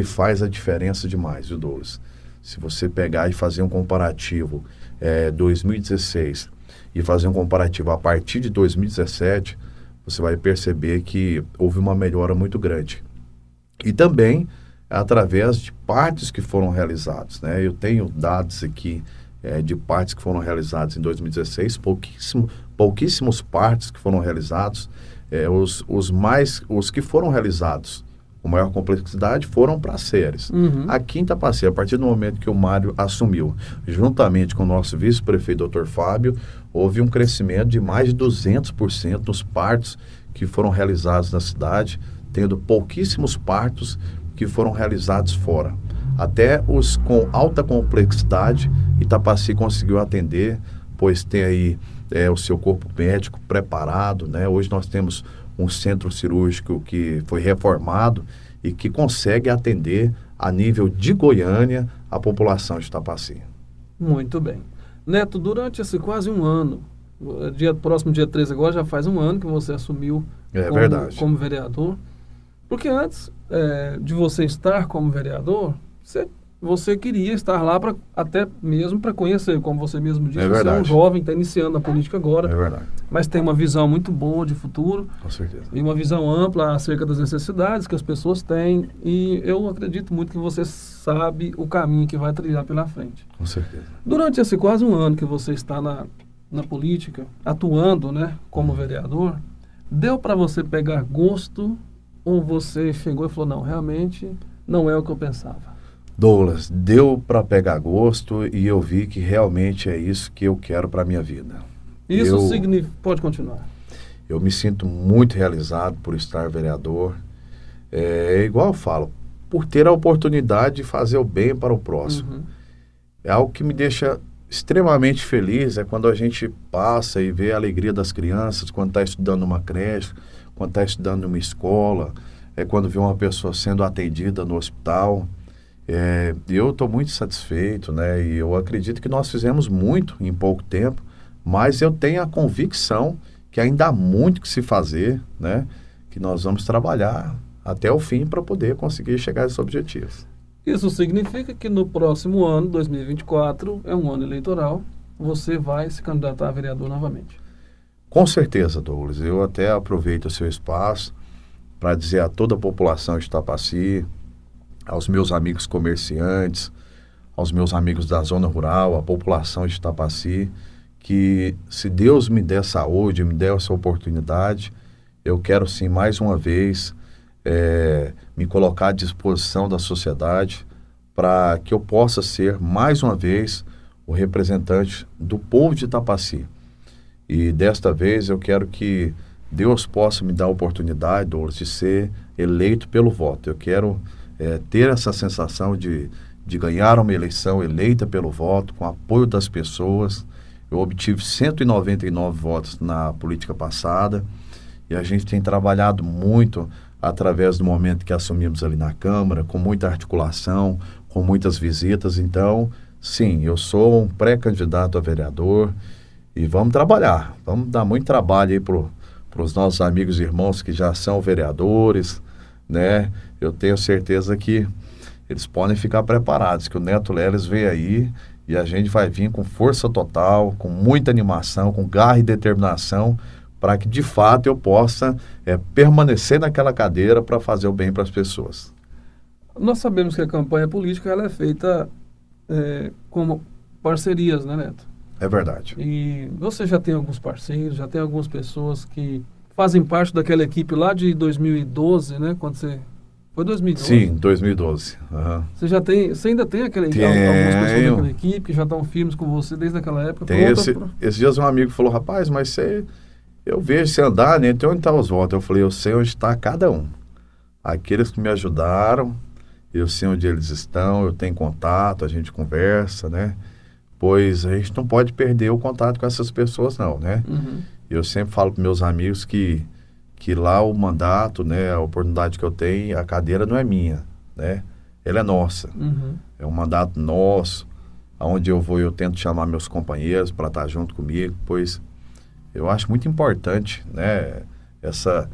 faz a diferença demais, viu, Douglas? Se você pegar e fazer um comparativo 2016 e fazer um comparativo a partir de 2017, você vai perceber que houve uma melhora muito grande. E também através de partes que foram realizadas, né? Eu tenho dados aqui de partes que foram realizadas em 2016, pouquíssimos partes que foram realizados, os que foram realizados com maior complexidade foram para séries. A quinta passeia, a partir do momento que o Mário assumiu, juntamente com o nosso vice-prefeito, Dr. Fábio, houve um crescimento de mais de 200% nos partos que foram realizados na cidade, tendo pouquíssimos partos que foram realizados fora. Até os com alta complexidade, Itapaci conseguiu atender, pois tem aí o seu corpo médico preparado, né? Hoje nós temos um centro cirúrgico que foi reformado e que consegue atender a nível de Goiânia a população de Itapaci. Muito bem. Neto, durante esse quase um ano, próximo dia 13 agora, já faz um ano que você assumiu como vereador. Porque antes de você estar como vereador, você queria estar lá até mesmo para conhecer, como você mesmo disse, você é um jovem, está iniciando a política agora, mas tem uma visão muito boa de futuro, com certeza, e uma visão ampla acerca das necessidades que as pessoas têm, e eu acredito muito que você sabe o caminho que vai trilhar pela frente. Com certeza. Durante esse quase um ano que você está na política, atuando, né, como vereador, deu para você pegar gosto ou você chegou e falou, não, realmente não é o que eu pensava? Douglas, deu para pegar gosto e eu vi que realmente é isso que eu quero para a minha vida. Isso significa... Pode continuar. Eu me sinto muito realizado por estar vereador. Igual eu falo, por ter a oportunidade de fazer o bem para o próximo. Uhum. É algo que me deixa extremamente feliz, quando a gente passa e vê a alegria das crianças, quando está estudando numa creche, quando está estudando numa escola, quando vê uma pessoa sendo atendida no hospital. Eu estou muito satisfeito, né? E eu acredito que nós fizemos muito em pouco tempo, mas eu tenho a convicção que ainda há muito que se fazer, né? Que nós vamos trabalhar até o fim para poder conseguir chegar a esses objetivos. Isso significa que no próximo ano, 2024, é um ano eleitoral, você vai se candidatar a vereador novamente. Com certeza, Douglas. Eu até aproveito o seu espaço para dizer a toda a população de Itapaci, aos meus amigos comerciantes, aos meus amigos da zona rural, à população de Itapaci, que se Deus me der saúde, me der essa oportunidade, eu quero sim, mais uma vez, me colocar à disposição da sociedade para que eu possa ser, mais uma vez, o representante do povo de Itapaci. E desta vez eu quero que Deus possa me dar a oportunidade, Douglas, de ser eleito pelo voto. Eu quero ter essa sensação de ganhar uma eleição eleita pelo voto, com apoio das pessoas. Eu obtive 199 votos na política passada e a gente tem trabalhado muito através do momento que assumimos ali na Câmara, com muita articulação, com muitas visitas. Então, sim, eu sou um pré-candidato a vereador e vamos trabalhar. Vamos dar muito trabalho aí para os nossos amigos e irmãos que já são vereadores, né? Eu tenho certeza que eles podem ficar preparados, que o Neto Leles vem aí e a gente vai vir com força total, com muita animação, com garra e determinação, para que de fato eu possa permanecer naquela cadeira para fazer o bem para as pessoas. Nós sabemos que a campanha política ela é feita com parcerias, né, Neto? É verdade. E você já tem alguns parceiros, já tem algumas pessoas que fazem parte daquela equipe lá de 2012, né? Quando você... Foi 2012? Sim, 2012. Uhum. Você ainda tem algumas pessoas daquela equipe que já estão firmes com você desde aquela época? Esses dias um amigo falou, rapaz, mas eu vejo você andar, né? Então onde estão os votos? Eu falei, eu sei onde está cada um. Aqueles que me ajudaram, eu sei onde eles estão, eu tenho contato, a gente conversa, né? Pois a gente não pode perder o contato com essas pessoas não, né? Uhum. Eu sempre falo para meus amigos que lá o mandato, né, a oportunidade que eu tenho, a cadeira não é minha, né? Ela é nossa. Uhum. É um mandato nosso. Aonde eu vou, eu tento chamar meus companheiros para estar junto comigo, pois eu acho muito importante, né, essa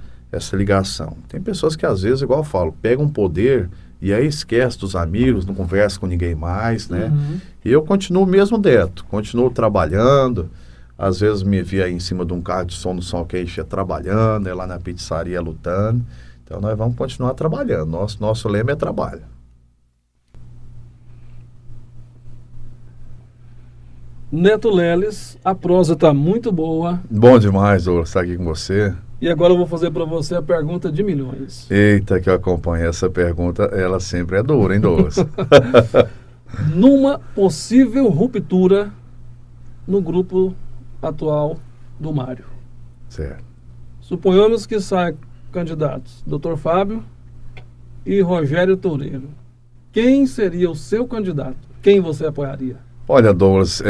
ligação. Tem pessoas que às vezes, igual eu falo, pegam um poder e aí esquece dos amigos, não conversa com ninguém mais, né? Uhum. E eu continuo mesmo dentro, continuo trabalhando. Às vezes me via aí em cima de um carro de som no sol quente trabalhando, lá na pizzaria lutando. Então nós vamos continuar trabalhando. Nosso lema é trabalho. Neto Leles, a prosa está muito boa. Bom demais, Douglas, estar aqui com você. E agora eu vou fazer para você a pergunta de milhões. Eita, que eu acompanho essa pergunta, ela sempre é dura, hein, Douglas? Numa possível ruptura no grupo atual do Mário. Certo. Suponhamos que saia candidatos Dr. Fábio e Rogério Toreiro. Quem seria o seu candidato? Quem você apoiaria? Olha, Douglas,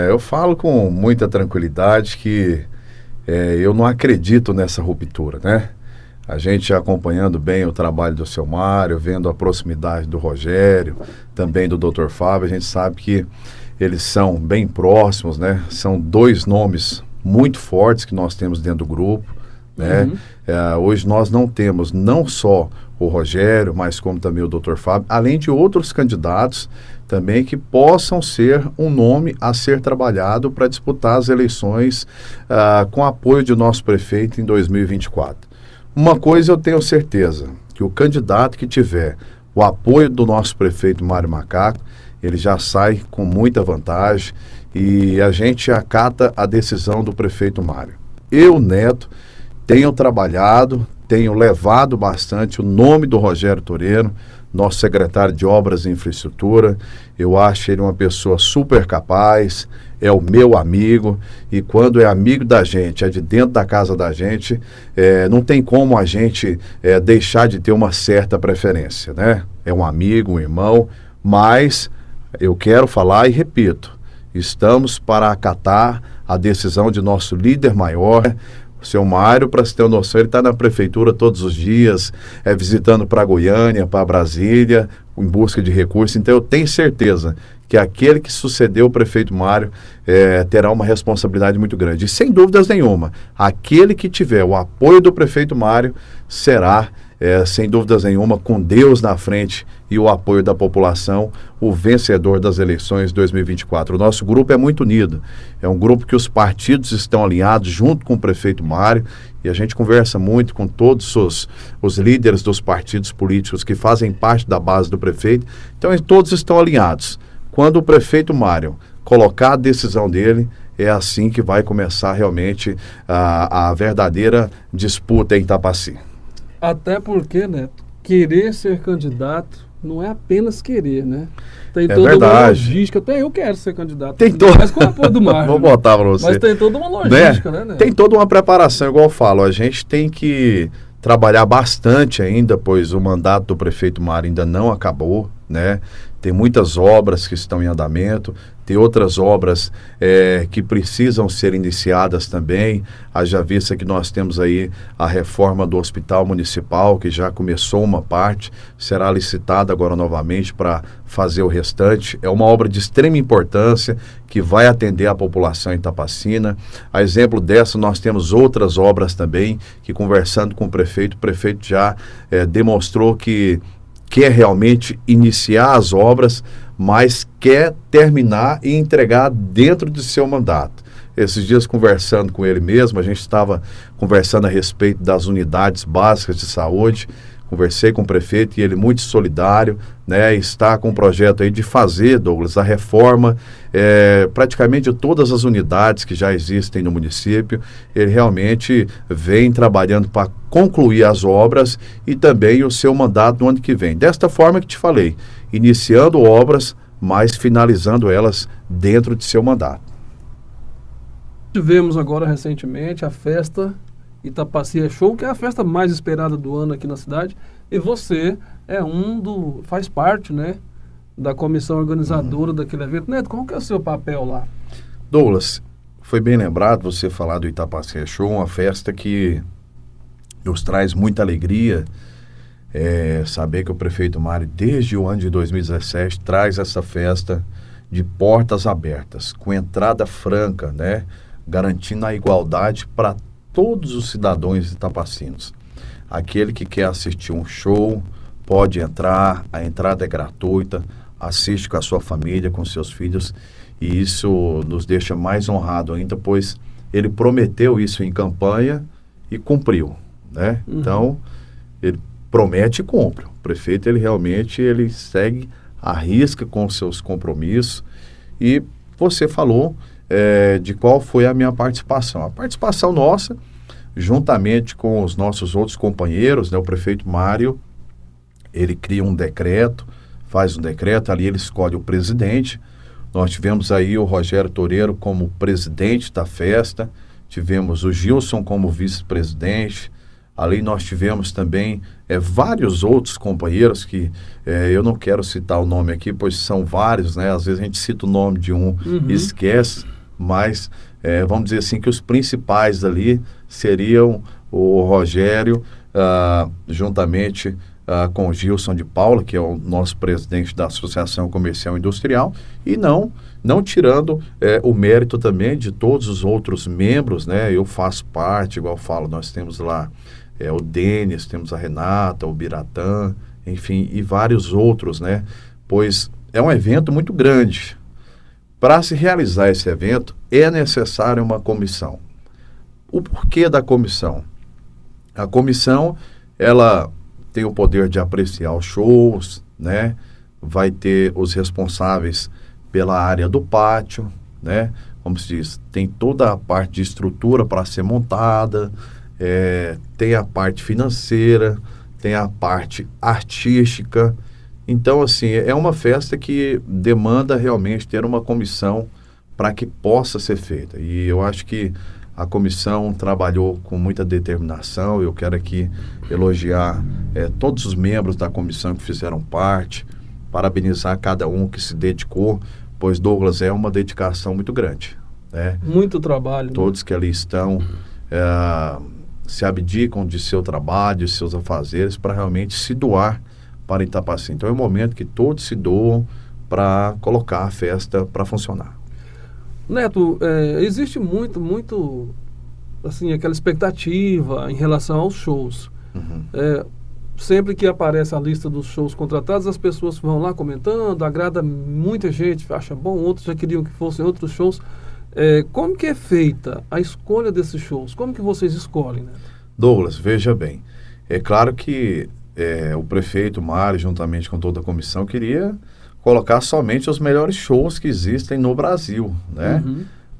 eu falo com muita tranquilidade que eu não acredito nessa ruptura, né? A gente acompanhando bem o trabalho do seu Mário, vendo a proximidade do Rogério, também do Dr. Fábio, a gente sabe que eles são bem próximos, né? São dois nomes muito fortes que nós temos dentro do grupo, né? Hoje nós não temos não só o Rogério, mas como também o Dr. Fábio, além de outros candidatos também que possam ser um nome a ser trabalhado para disputar as eleições com apoio de nosso prefeito em 2024. Uma coisa eu tenho certeza, que o candidato que tiver o apoio do nosso prefeito Mário Macaco, ele já sai com muita vantagem e a gente acata a decisão do prefeito Mário. Eu, Neto, tenho trabalhado, tenho levado bastante o nome do Rogério Toreiro, nosso secretário de Obras e Infraestrutura. Eu acho ele uma pessoa super capaz, é o meu amigo, e quando é amigo da gente, é de dentro da casa da gente, não tem como a gente deixar de ter uma certa preferência, né? É um amigo, um irmão, mas eu quero falar e repito, estamos para acatar a decisão de nosso líder maior, o seu Mário. Para você ter uma noção, ele está na prefeitura todos os dias, visitando para Goiânia, para Brasília, em busca de recursos. Então eu tenho certeza que aquele que sucedeu o prefeito Mário terá uma responsabilidade muito grande. E sem dúvidas nenhuma, aquele que tiver o apoio do prefeito Mário será, sem dúvidas nenhuma, com Deus na frente e o apoio da população, o vencedor das eleições de 2024. O nosso grupo é muito unido, é um grupo que os partidos estão alinhados junto com o prefeito Mário, e a gente conversa muito com todos os líderes dos partidos políticos que fazem parte da base do prefeito, então todos estão alinhados. Quando o prefeito Mário colocar a decisão dele, é assim que vai começar realmente a verdadeira disputa em Itapaci. Até porque, Neto, querer ser candidato não é apenas querer, né? Tem toda verdade. uma logística. Até eu quero ser candidato. Tem Mas com o apoio do Mário. Vou botar para você. Mas tem toda uma logística, né? Tem toda uma preparação, igual eu falo. A gente tem que trabalhar bastante ainda, pois o mandato do prefeito Mário ainda não acabou, né? Tem muitas obras que estão em andamento, tem outras obras que precisam ser iniciadas também. Haja vista que nós temos aí a reforma do Hospital Municipal, que já começou uma parte, será licitada agora novamente para fazer o restante. É uma obra de extrema importância que vai atender a população itapacina. A exemplo dessa, nós temos outras obras também, que conversando com o prefeito já demonstrou que quer realmente iniciar as obras, mas quer terminar e entregar dentro de seu mandato. Esses dias, conversando com ele mesmo, a gente estava conversando a respeito das unidades básicas de saúde. Conversei com o prefeito e ele muito solidário, né? Está com um projeto aí de fazer, Douglas, a reforma praticamente de todas as unidades que já existem no município. Ele realmente vem trabalhando para concluir as obras e também o seu mandato no ano que vem. Desta forma que te falei, iniciando obras, mas finalizando elas dentro de seu mandato. Tivemos agora recentemente a festa Itapaci Show, que é a festa mais esperada do ano aqui na cidade, e você faz parte, né, da comissão organizadora daquele evento. Neto, qual que é o seu papel lá? Douglas, foi bem lembrado você falar do Itapaci Show, uma festa que nos traz muita alegria, saber que o prefeito Mário, desde o ano de 2017, traz essa festa de portas abertas, com entrada franca, né, garantindo a igualdade para todos os cidadãos itapacinos. Aquele que quer assistir um show pode entrar, a entrada é gratuita, assiste com a sua família, com seus filhos, e isso nos deixa mais honrado ainda, pois ele prometeu isso em campanha e cumpriu, né? Então, ele promete e cumpre. O prefeito, ele realmente segue à risca com os seus compromissos. E você falou de qual foi a minha participação. A participação nossa, juntamente com os nossos outros companheiros, né, o prefeito Mário, ele cria um decreto, faz um decreto, ali ele escolhe o presidente. Nós tivemos aí o Rogério Toreiro como presidente da festa, tivemos o Gilson como vice-presidente, Ali nós tivemos também vários outros companheiros que eu não quero citar o nome aqui, pois são vários, né? Às vezes a gente cita o nome de um e esquece, mas vamos dizer assim que os principais ali seriam o Rogério, juntamente com o Gilson de Paula, que é o nosso presidente da Associação Comercial e Industrial, e não tirando o mérito também de todos os outros membros, né? Eu faço parte, igual eu falo, nós temos lá o Denis, temos a Renata, o Biratã, enfim, e vários outros, né? Pois é um evento muito grande. Para se realizar esse evento, é necessária uma comissão. O porquê da comissão? A comissão, ela tem o poder de apreciar os shows, né? Vai ter os responsáveis pela área do pátio, né? Como se diz, tem toda a parte de estrutura para ser montada, tem a parte financeira, tem a parte artística. Então, assim, é uma festa que demanda realmente ter uma comissão para que possa ser feita. E eu acho que a comissão trabalhou com muita determinação. Eu quero aqui elogiar todos os membros da comissão que fizeram parte, parabenizar cada um que se dedicou, pois, Douglas, é uma dedicação muito grande, né? Muito trabalho. Todos que ali estão se abdicam de seu trabalho, de seus afazeres, para realmente se doar para Itapaci. Então é um momento que todos se doam para colocar a festa para funcionar. Neto, existe muito, assim, aquela expectativa em relação aos shows. Sempre que aparece a lista dos shows contratados, as pessoas vão lá comentando, agrada muita gente, acha bom, outros já queriam que fossem outros shows. Como que é feita a escolha desses shows? Como que vocês escolhem, né? Douglas, veja bem, é claro que o prefeito Mário, juntamente com toda a comissão, queria colocar somente os melhores shows que existem no Brasil, né?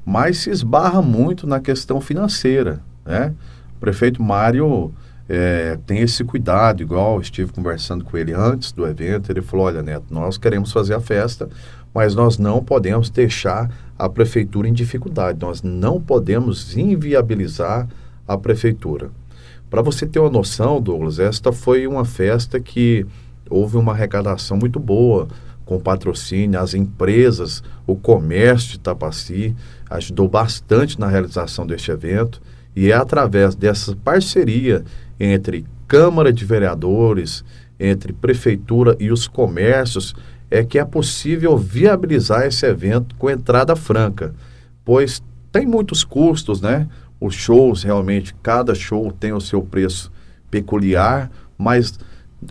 Mas se esbarra muito na questão financeira, né? O prefeito Mário tem esse cuidado, igual eu estive conversando com ele antes do evento, ele falou, olha, Neto, nós queremos fazer a festa, mas nós não podemos deixar a prefeitura em dificuldade, nós não podemos inviabilizar a prefeitura. Para você ter uma noção, Douglas, esta foi uma festa que houve uma arrecadação muito boa, com patrocínio, as empresas, o comércio de Itapaci ajudou bastante na realização deste evento, e é através dessa parceria entre Câmara de Vereadores, entre Prefeitura e os comércios, que é possível viabilizar esse evento com entrada franca, pois tem muitos custos, né? Os shows, realmente, cada show tem o seu preço peculiar, mas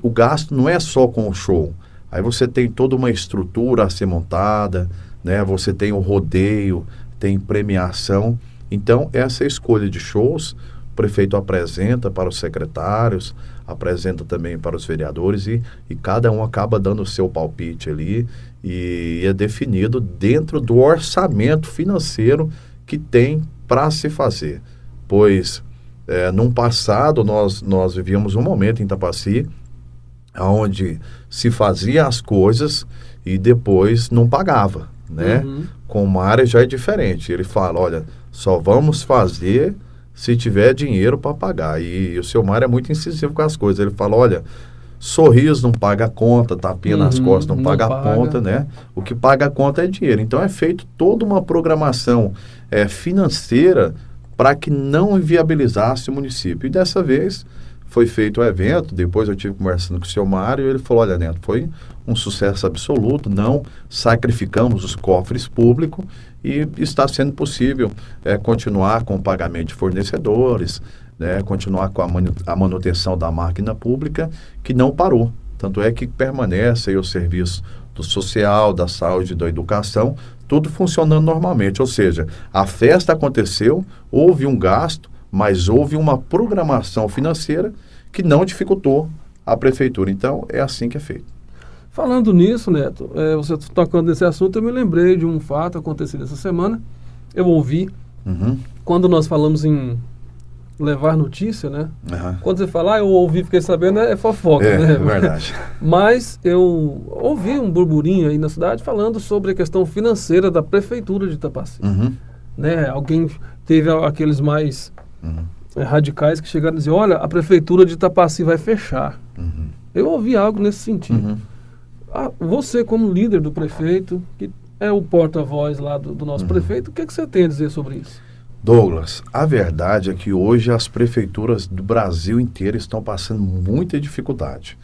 o gasto não é só com o show. Aí você tem toda uma estrutura a ser montada, né? Você tem o rodeio, tem premiação. Então, essa escolha de shows, o prefeito apresenta para os secretários, apresenta também para os vereadores e cada um acaba dando o seu palpite ali e é definido dentro do orçamento financeiro que tem para se fazer. Pois, num passado, nós vivíamos um momento em Itapaci onde se fazia as coisas e depois não pagava, né? Com o Mário já é diferente. Ele fala, olha, só vamos fazer se tiver dinheiro para pagar. E o seu Mário é muito incisivo com as coisas. Ele fala, olha, sorriso não paga a conta, tapinha nas costas não paga a conta, né? O que paga a conta é dinheiro. Então é feito toda uma programação financeira para que não inviabilizasse o município. E dessa vez foi feito o evento, depois eu estive conversando com o seu Mário, e ele falou, olha, Neto, foi um sucesso absoluto, não sacrificamos os cofres públicos e está sendo possível continuar com o pagamento de fornecedores, né, continuar com a manutenção da máquina pública, que não parou. Tanto é que permanece aí o serviço do social, da saúde, da educação, tudo funcionando normalmente. Ou seja, a festa aconteceu, houve um gasto, mas houve uma programação financeira que não dificultou a prefeitura. Então, é assim que é feito. Falando nisso, Neto, você tocando nesse assunto, eu me lembrei de um fato acontecido essa semana. Eu ouvi, quando nós falamos em levar notícia, né? Quando você fala, eu ouvi, fiquei sabendo, é fofoca, né? É verdade. Mas eu ouvi um burburinho aí na cidade falando sobre a questão financeira da prefeitura de Itapaci. Né? Alguém teve aqueles mais radicais que chegaram a dizer, olha, a prefeitura de Itapaci vai fechar. Eu ouvi algo nesse sentido. Você, como líder do prefeito, que é o porta-voz lá do nosso prefeito, o que você tem a dizer sobre isso? Douglas, a verdade é que hoje as prefeituras do Brasil inteiro estão passando muita dificuldade.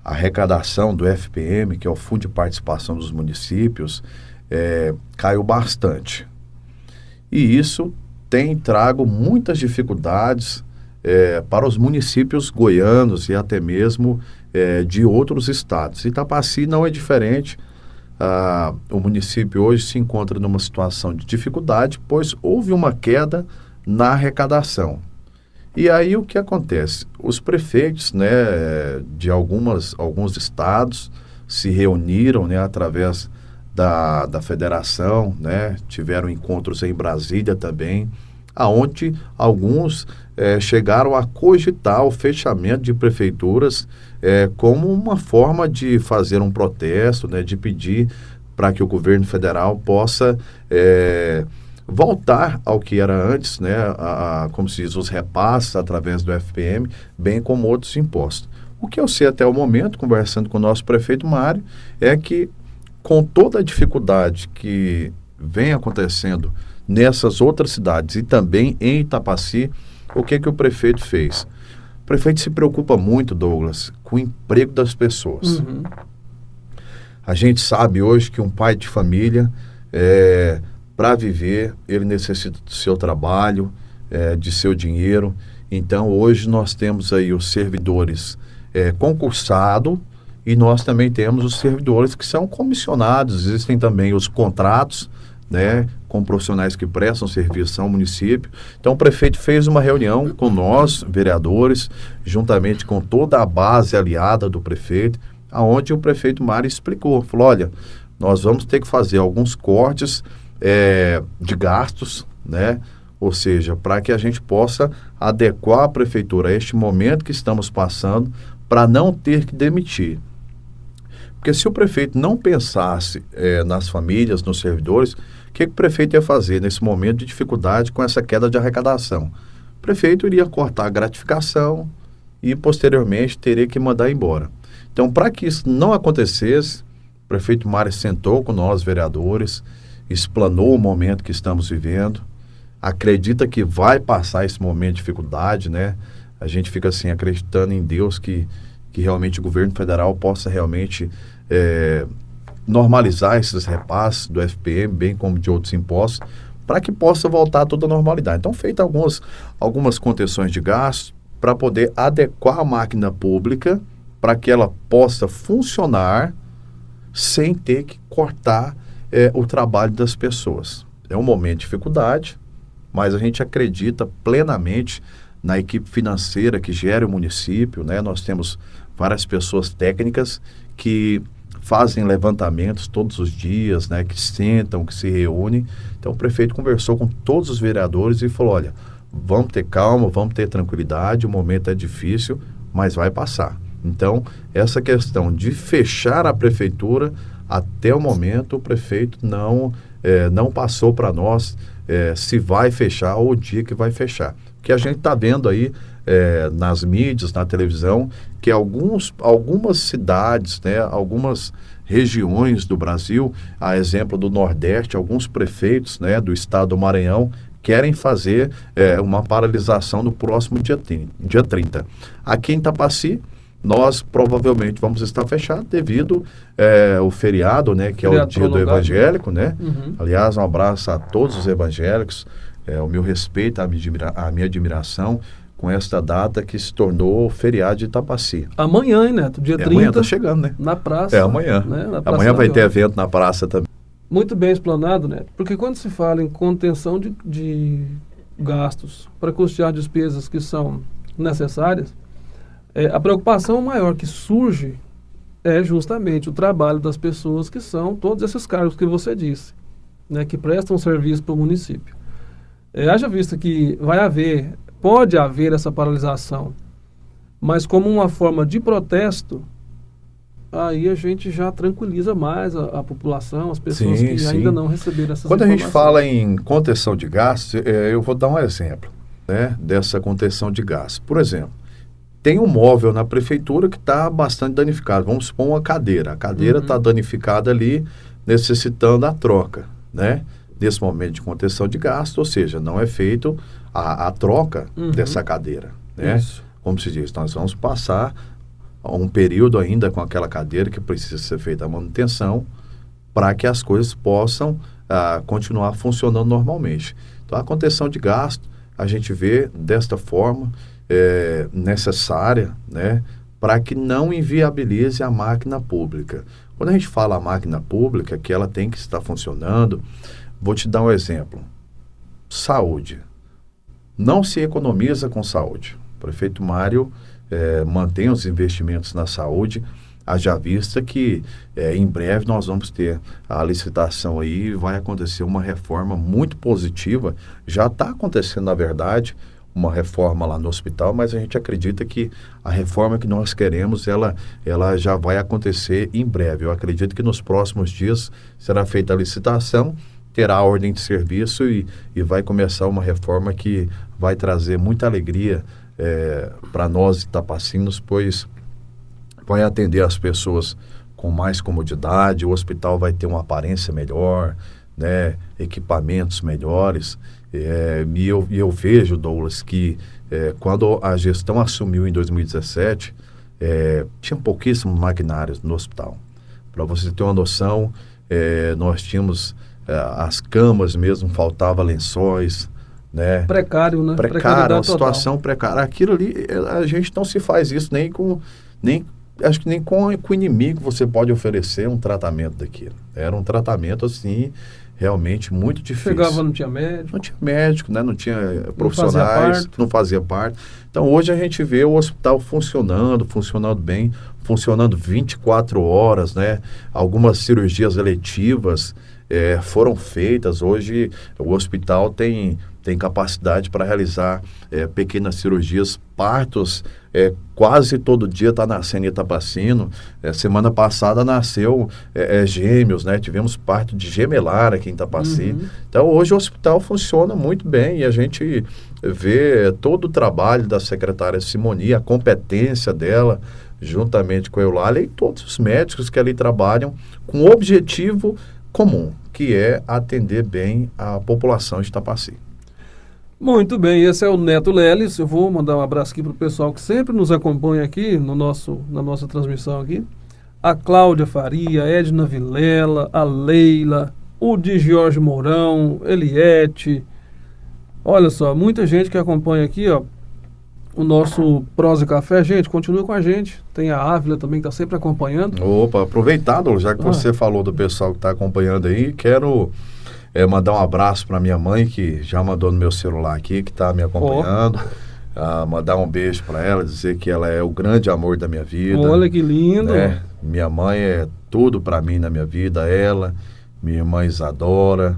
A arrecadação do FPM, que é o Fundo de Participação dos Municípios, caiu bastante. E isso tem trago muitas dificuldades para os municípios goianos e até mesmo de outros estados. Itapaci não é diferente. O município hoje se encontra numa situação de dificuldade, pois houve uma queda na arrecadação. E aí o que acontece? Os prefeitos, né, de alguns estados se reuniram, né, através da federação, né, tiveram encontros em Brasília também, aonde alguns chegaram a cogitar o fechamento de prefeituras como uma forma de fazer um protesto, né, de pedir para que o governo federal possa voltar ao que era antes, né, como se diz, os repasses através do FPM, bem como outros impostos. O que eu sei até o momento, conversando com o nosso prefeito Mário, é que com toda a dificuldade que vem acontecendo nessas outras cidades e também em Itapaci, o que o prefeito fez? O prefeito se preocupa muito, Douglas, com o emprego das pessoas. A gente sabe hoje que um pai de família, para viver, ele necessita do seu trabalho, de seu dinheiro. Então, hoje nós temos aí os servidores concursados e nós também temos os servidores que são comissionados. Existem também os contratos, né, com profissionais que prestam serviço ao município. Então, o prefeito fez uma reunião com nós, vereadores, juntamente com toda a base aliada do prefeito, aonde o prefeito Mário explicou, falou, olha, nós vamos ter que fazer alguns cortes de gastos, né, ou seja, para que a gente possa adequar a prefeitura a este momento que estamos passando, para não ter que demitir. Porque se o prefeito não pensasse nas famílias, nos servidores, o que o prefeito ia fazer nesse momento de dificuldade com essa queda de arrecadação? O prefeito iria cortar a gratificação e, posteriormente, teria que mandar embora. Então, para que isso não acontecesse, o prefeito Mário sentou com nós, vereadores, explanou o momento que estamos vivendo, acredita que vai passar esse momento de dificuldade, né? A gente fica assim, acreditando em Deus que realmente o governo federal possa realmente normalizar esses repasses do FPM, bem como de outros impostos, para que possa voltar a toda a normalidade. Então, feitas algumas contenções de gastos para poder adequar a máquina pública para que ela possa funcionar sem ter que cortar o trabalho das pessoas. É um momento de dificuldade, mas a gente acredita plenamente na equipe financeira que gera o município, né? Nós temos várias pessoas técnicas que fazem levantamentos todos os dias, né? Que sentam, que se reúnem. Então o prefeito conversou com todos os vereadores e falou, olha, vamos ter calma, vamos ter tranquilidade, o momento é difícil, mas vai passar. Então, essa questão de fechar a prefeitura, até o momento o prefeito não passou para nós se vai fechar ou o dia que vai fechar. Que a gente está vendo aí nas mídias, na televisão, que algumas cidades, né, algumas regiões do Brasil, a exemplo do Nordeste, alguns prefeitos, né, do estado do Maranhão, querem fazer uma paralisação no próximo dia 30. Aqui em Itapaci, nós provavelmente vamos estar fechados devido ao feriado, né, que é o dia do evangélico, né? Aliás, um abraço a todos os evangélicos, o meu respeito, a minha admiração com esta data que se tornou feriado de Itapaci. Amanhã, hein, Neto? Dia 30. Amanhã está chegando, né? Na praça. Amanhã. Né? Na praça amanhã vai ter evento na praça também. Muito bem explanado, Neto. Porque quando se fala em contenção de gastos para custear despesas que são necessárias, a preocupação maior que surge é justamente o trabalho das pessoas que são todos esses cargos que você disse, né, que prestam serviço para o município. Haja vista que pode haver essa paralisação, mas como uma forma de protesto, aí a gente já tranquiliza mais a população, as pessoas que ainda não receberam essas informações. Quando a gente fala em contenção de gastos, eu vou dar um exemplo. né, dessa contenção de gasto. Por exemplo, tem um móvel na prefeitura que está bastante danificado. Vamos supor uma cadeira. A cadeira está danificada ali, necessitando a troca, né? Nesse momento de contenção de gasto, ou seja, não é feito a troca dessa cadeira, né? Isso. Como se diz, nós vamos passar um período ainda com aquela cadeira que precisa ser feita a manutenção para que as coisas possam continuar funcionando normalmente. Então, a contenção de gasto, a gente vê desta forma necessária, né, para que não inviabilize a máquina pública. Quando a gente fala a máquina pública, que ela tem que estar funcionando, vou te dar um exemplo. Saúde. Não se economiza com saúde. O prefeito Mário mantém os investimentos na saúde, haja vista que em breve nós vamos ter a licitação aí e vai acontecer uma reforma muito positiva. Já está acontecendo, na verdade, uma reforma lá no hospital, mas a gente acredita que a reforma que nós queremos, ela já vai acontecer em breve. Eu acredito que nos próximos dias será feita a licitação, terá a ordem de serviço e vai começar uma reforma que vai trazer muita alegria para nós itapacinos, pois vai atender as pessoas com mais comodidade, o hospital vai ter uma aparência melhor, né, equipamentos melhores. E eu vejo, Douglas, que quando a gestão assumiu em 2017, tinha pouquíssimos maquinários no hospital. Para você ter uma noção, nós tínhamos as camas mesmo, faltava lençóis, né? Precário, né? Precária, uma situação precária. Aquilo ali, a gente não se faz isso acho que nem com o inimigo você pode oferecer um tratamento daquilo. Era um tratamento, assim, realmente muito difícil. Chegava, não tinha médico. Não tinha médico, né? Não tinha profissionais, não fazia parte. Então, hoje a gente vê o hospital funcionando bem, funcionando 24 horas, né? Algumas cirurgias eletivas foram feitas. Hoje, o hospital tem capacidade para realizar pequenas cirurgias, partos. Quase todo dia está nascendo em Itapacino. Semana passada nasceu gêmeos, né? Tivemos parto de gemelar aqui em Itapaci. Então, hoje o hospital funciona muito bem e a gente vê todo o trabalho da secretária Simoni, a competência dela, juntamente com a Eulália e todos os médicos que ali trabalham com o objetivo comum, que é atender bem a população de Itapaci. Muito bem, esse é o Neto Leles. Eu vou mandar um abraço aqui para o pessoal que sempre nos acompanha aqui na nossa transmissão aqui. A Cláudia Faria, Edna Vilela, a Leila, o de Jorge Mourão, Eliette. Olha só, muita gente que acompanha aqui, ó, o nosso Prosa e Café. Gente, continua com a gente. Tem a Ávila também que está sempre acompanhando. Opa, aproveitado, já que você falou do pessoal que está acompanhando aí, quero mandar um abraço para minha mãe, que já mandou no meu celular aqui, que está me acompanhando. Mandar um beijo para ela, dizer que ela é o grande amor da minha vida. Olha que lindo. Né? Minha mãe é tudo para mim na minha vida, ela, minha irmã Isadora,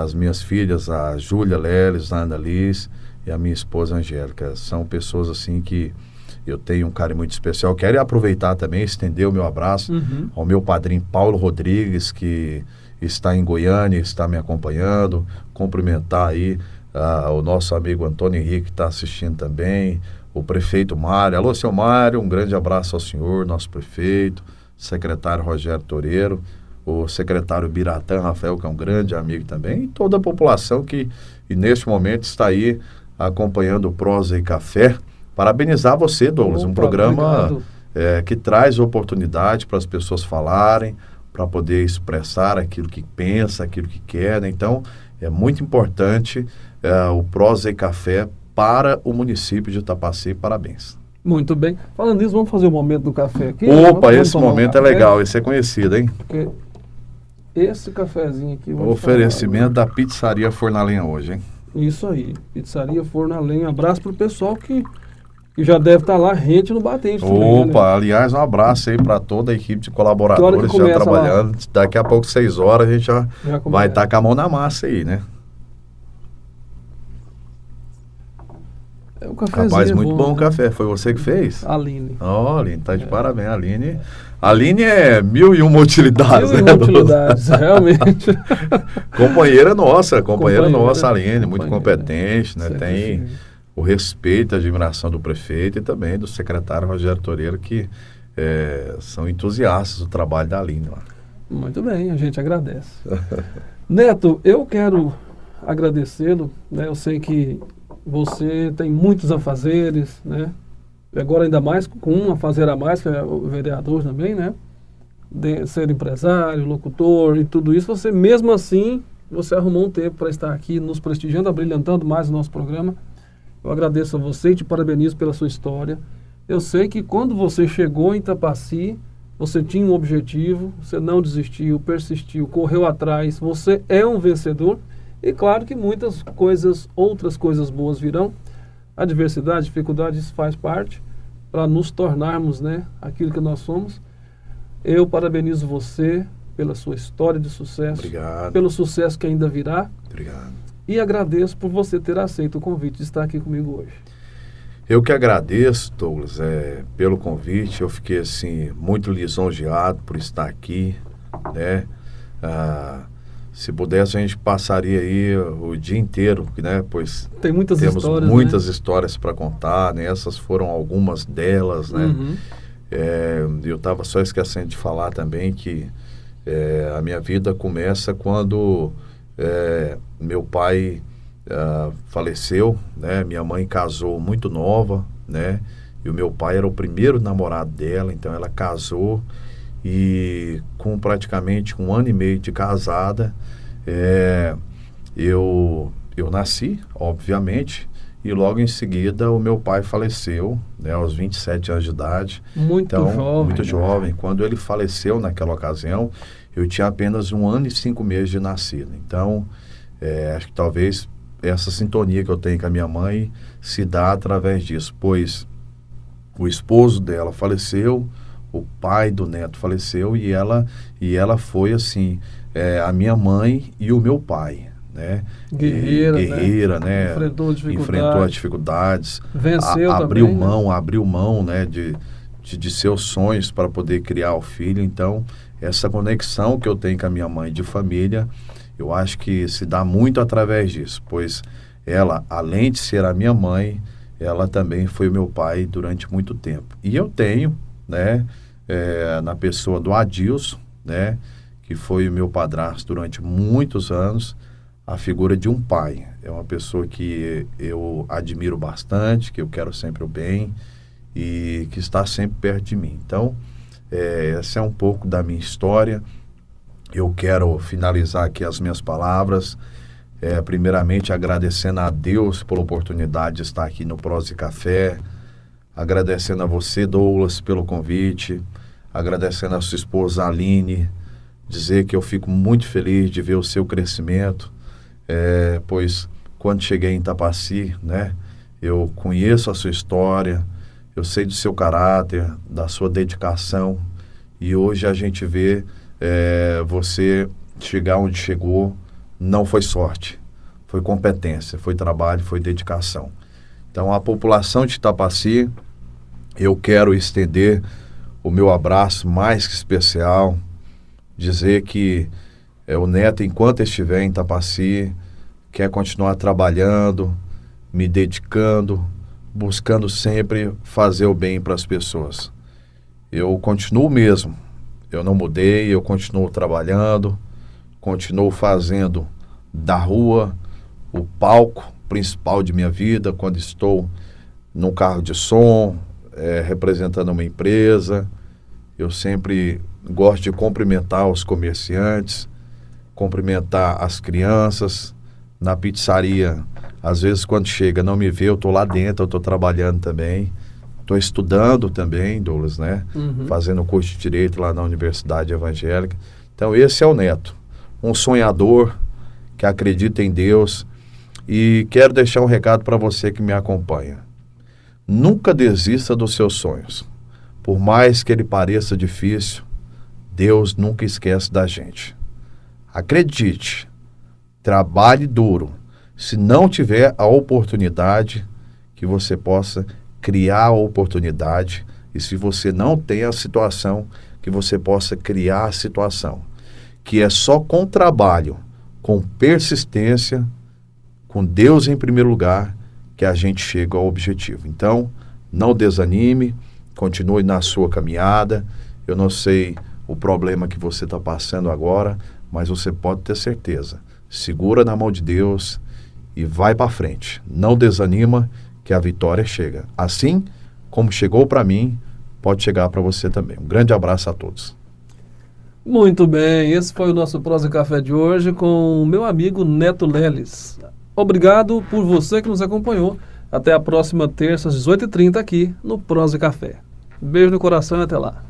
as minhas filhas, a Júlia Leles, a Ana Liz e a minha esposa Angélica. São pessoas assim que eu tenho um carinho muito especial. Quero aproveitar também, estender o meu abraço ao meu padrinho Paulo Rodrigues, que está em Goiânia, está me acompanhando, cumprimentar aí o nosso amigo Antônio Henrique, que está assistindo também, o prefeito Mário. Alô, seu Mário, um grande abraço ao senhor, nosso prefeito, secretário Rogério Toreiro, o secretário Biratã Rafael, que é um grande amigo também, e toda a população que neste momento está aí acompanhando o Prosa e Café. Parabenizar você, Douglas, um programa que traz oportunidade para as pessoas falarem, para poder expressar aquilo que pensa, aquilo que quer, né? Então, é muito importante o Prosa e Café para o município de Itapaci. Parabéns. Muito bem. Falando nisso, vamos fazer o momento do café aqui? Opa, esse momento é legal, esse é conhecido, hein? Porque esse cafezinho aqui... O oferecimento da Pizzaria Forno a Lenha hoje, hein? Isso aí, Pizzaria Forno a Lenha. Abraço pro pessoal que já deve estar lá rente no batente. Opa, também, né? Aliás, um abraço aí para toda a equipe de colaboradores já trabalhando. Lá? Daqui a pouco, 6 horas, a gente já vai estar com a mão na massa aí, né? O cafezinho Rapaz, é muito bom o né? café. Foi você que fez? Aline. Ó, Aline, tá de parabéns. Aline é 1001 utilidades, Mil e né? uma utilidades, realmente. Companheira nossa, Companheira, Aline, muito companheira. competente, né? Sempre Tem foi. o respeito e a admiração do prefeito e também do secretário Rogério Toreiro, que são entusiastas do trabalho da Aline lá. Muito bem, a gente agradece. Neto, eu quero agradecê-lo, né? Eu sei que você tem muitos afazeres, né? E agora ainda mais com um afazer a mais, que é o vereador também, né? De ser empresário, locutor e tudo isso, você mesmo assim, você arrumou um tempo para estar aqui nos prestigiando, abrilhantando mais o nosso programa. Eu agradeço a você e te parabenizo pela sua história. Eu sei que quando você chegou em Tapaci, você tinha um objetivo, você não desistiu, persistiu, correu atrás, você é um vencedor. E claro que muitas coisas, outras coisas boas virão. Adversidade, dificuldade, isso faz parte para nos tornarmos, né, aquilo que nós somos. Eu parabenizo você pela sua história de sucesso, Obrigado. pelo sucesso que ainda virá. Obrigado. E agradeço por você ter aceito o convite de estar aqui comigo hoje. Eu que agradeço, Douglas, pelo convite. Eu fiquei assim muito lisonjeado por estar aqui, né? Se pudesse, a gente passaria aí o dia inteiro, né? Pois tem muitas temos histórias, muitas né? histórias para contar, né? Essas foram algumas delas, né? Uhum. Eu estava só esquecendo de falar também que a minha vida começa quando meu pai faleceu, né? Minha mãe casou muito nova, né? E o meu pai era o primeiro namorado dela, então ela casou e com praticamente 1 ano e meio de casada, eu nasci, obviamente, e logo em seguida o meu pai faleceu, né, aos 27 anos de idade. Muito jovem. Muito jovem. Quando ele faleceu naquela ocasião, eu tinha apenas 1 ano e 5 meses de nascido. Então, acho que talvez essa sintonia que eu tenho com a minha mãe se dá através disso, pois o esposo dela faleceu, o pai do neto faleceu e ela foi assim, a minha mãe e o meu pai, né? Guerreira, né? Enfrentou as dificuldades, venceu abriu também, mão, né? abriu mão, né? De seus sonhos para poder criar o filho. Então, essa conexão que eu tenho com a minha mãe de família, eu acho que se dá muito através disso, pois ela, além de ser a minha mãe, ela também foi o meu pai durante muito tempo. E eu tenho, né, na pessoa do Adilson, né, que foi o meu padrasto durante muitos anos, a figura de um pai. É uma pessoa que eu admiro bastante, que eu quero sempre o bem e que está sempre perto de mim. Então, essa é um pouco da minha história. Eu quero finalizar aqui as minhas palavras, primeiramente agradecendo a Deus pela oportunidade de estar aqui no Prosa e Café, agradecendo a você, Douglas, pelo convite, agradecendo a sua esposa Aline, dizer que eu fico muito feliz de ver o seu crescimento, pois quando cheguei em Tapaci, né, eu conheço a sua história, eu sei do seu caráter, da sua dedicação, e hoje a gente vê você chegar onde chegou. Não foi sorte, foi competência, foi trabalho, foi dedicação. Então, a população de Tapaci, eu quero estender o meu abraço mais que especial, dizer que o Neto, enquanto estiver em Tapaci, quer continuar trabalhando, me dedicando, buscando sempre fazer o bem para as pessoas. Eu continuo mesmo, eu não mudei, eu continuo trabalhando, continuo fazendo da rua o palco principal de minha vida, quando estou num carro de som, representando uma empresa. Eu sempre gosto de cumprimentar os comerciantes, cumprimentar as crianças. Na pizzaria, às vezes quando chega não me vê, eu estou lá dentro, eu estou trabalhando também. Estou estudando também, Douglas, né? Uhum. Fazendo curso de Direito lá na Universidade Evangélica. Então, esse é o Neto, um sonhador que acredita em Deus. E quero deixar um recado para você que me acompanha. Nunca desista dos seus sonhos. Por mais que ele pareça difícil, Deus nunca esquece da gente. Acredite, trabalhe duro. Se não tiver a oportunidade, que você possa criar a oportunidade, e se você não tem a situação, que você possa criar a situação, que é só com trabalho, com persistência, com Deus em primeiro lugar, que a gente chega ao objetivo. Então, não desanime, continue na sua caminhada. Eu não sei o problema que você está passando agora, mas você pode ter certeza. Segura na mão de Deus e vai para frente. Não desanima, que a vitória chega. Assim como chegou para mim, pode chegar para você também. Um grande abraço a todos. Muito bem, esse foi o nosso Prosa e Café de hoje com o meu amigo Neto Leles. Obrigado por você que nos acompanhou. Até a próxima terça às 18h30 aqui no Prosa e Café. Beijo no coração e até lá.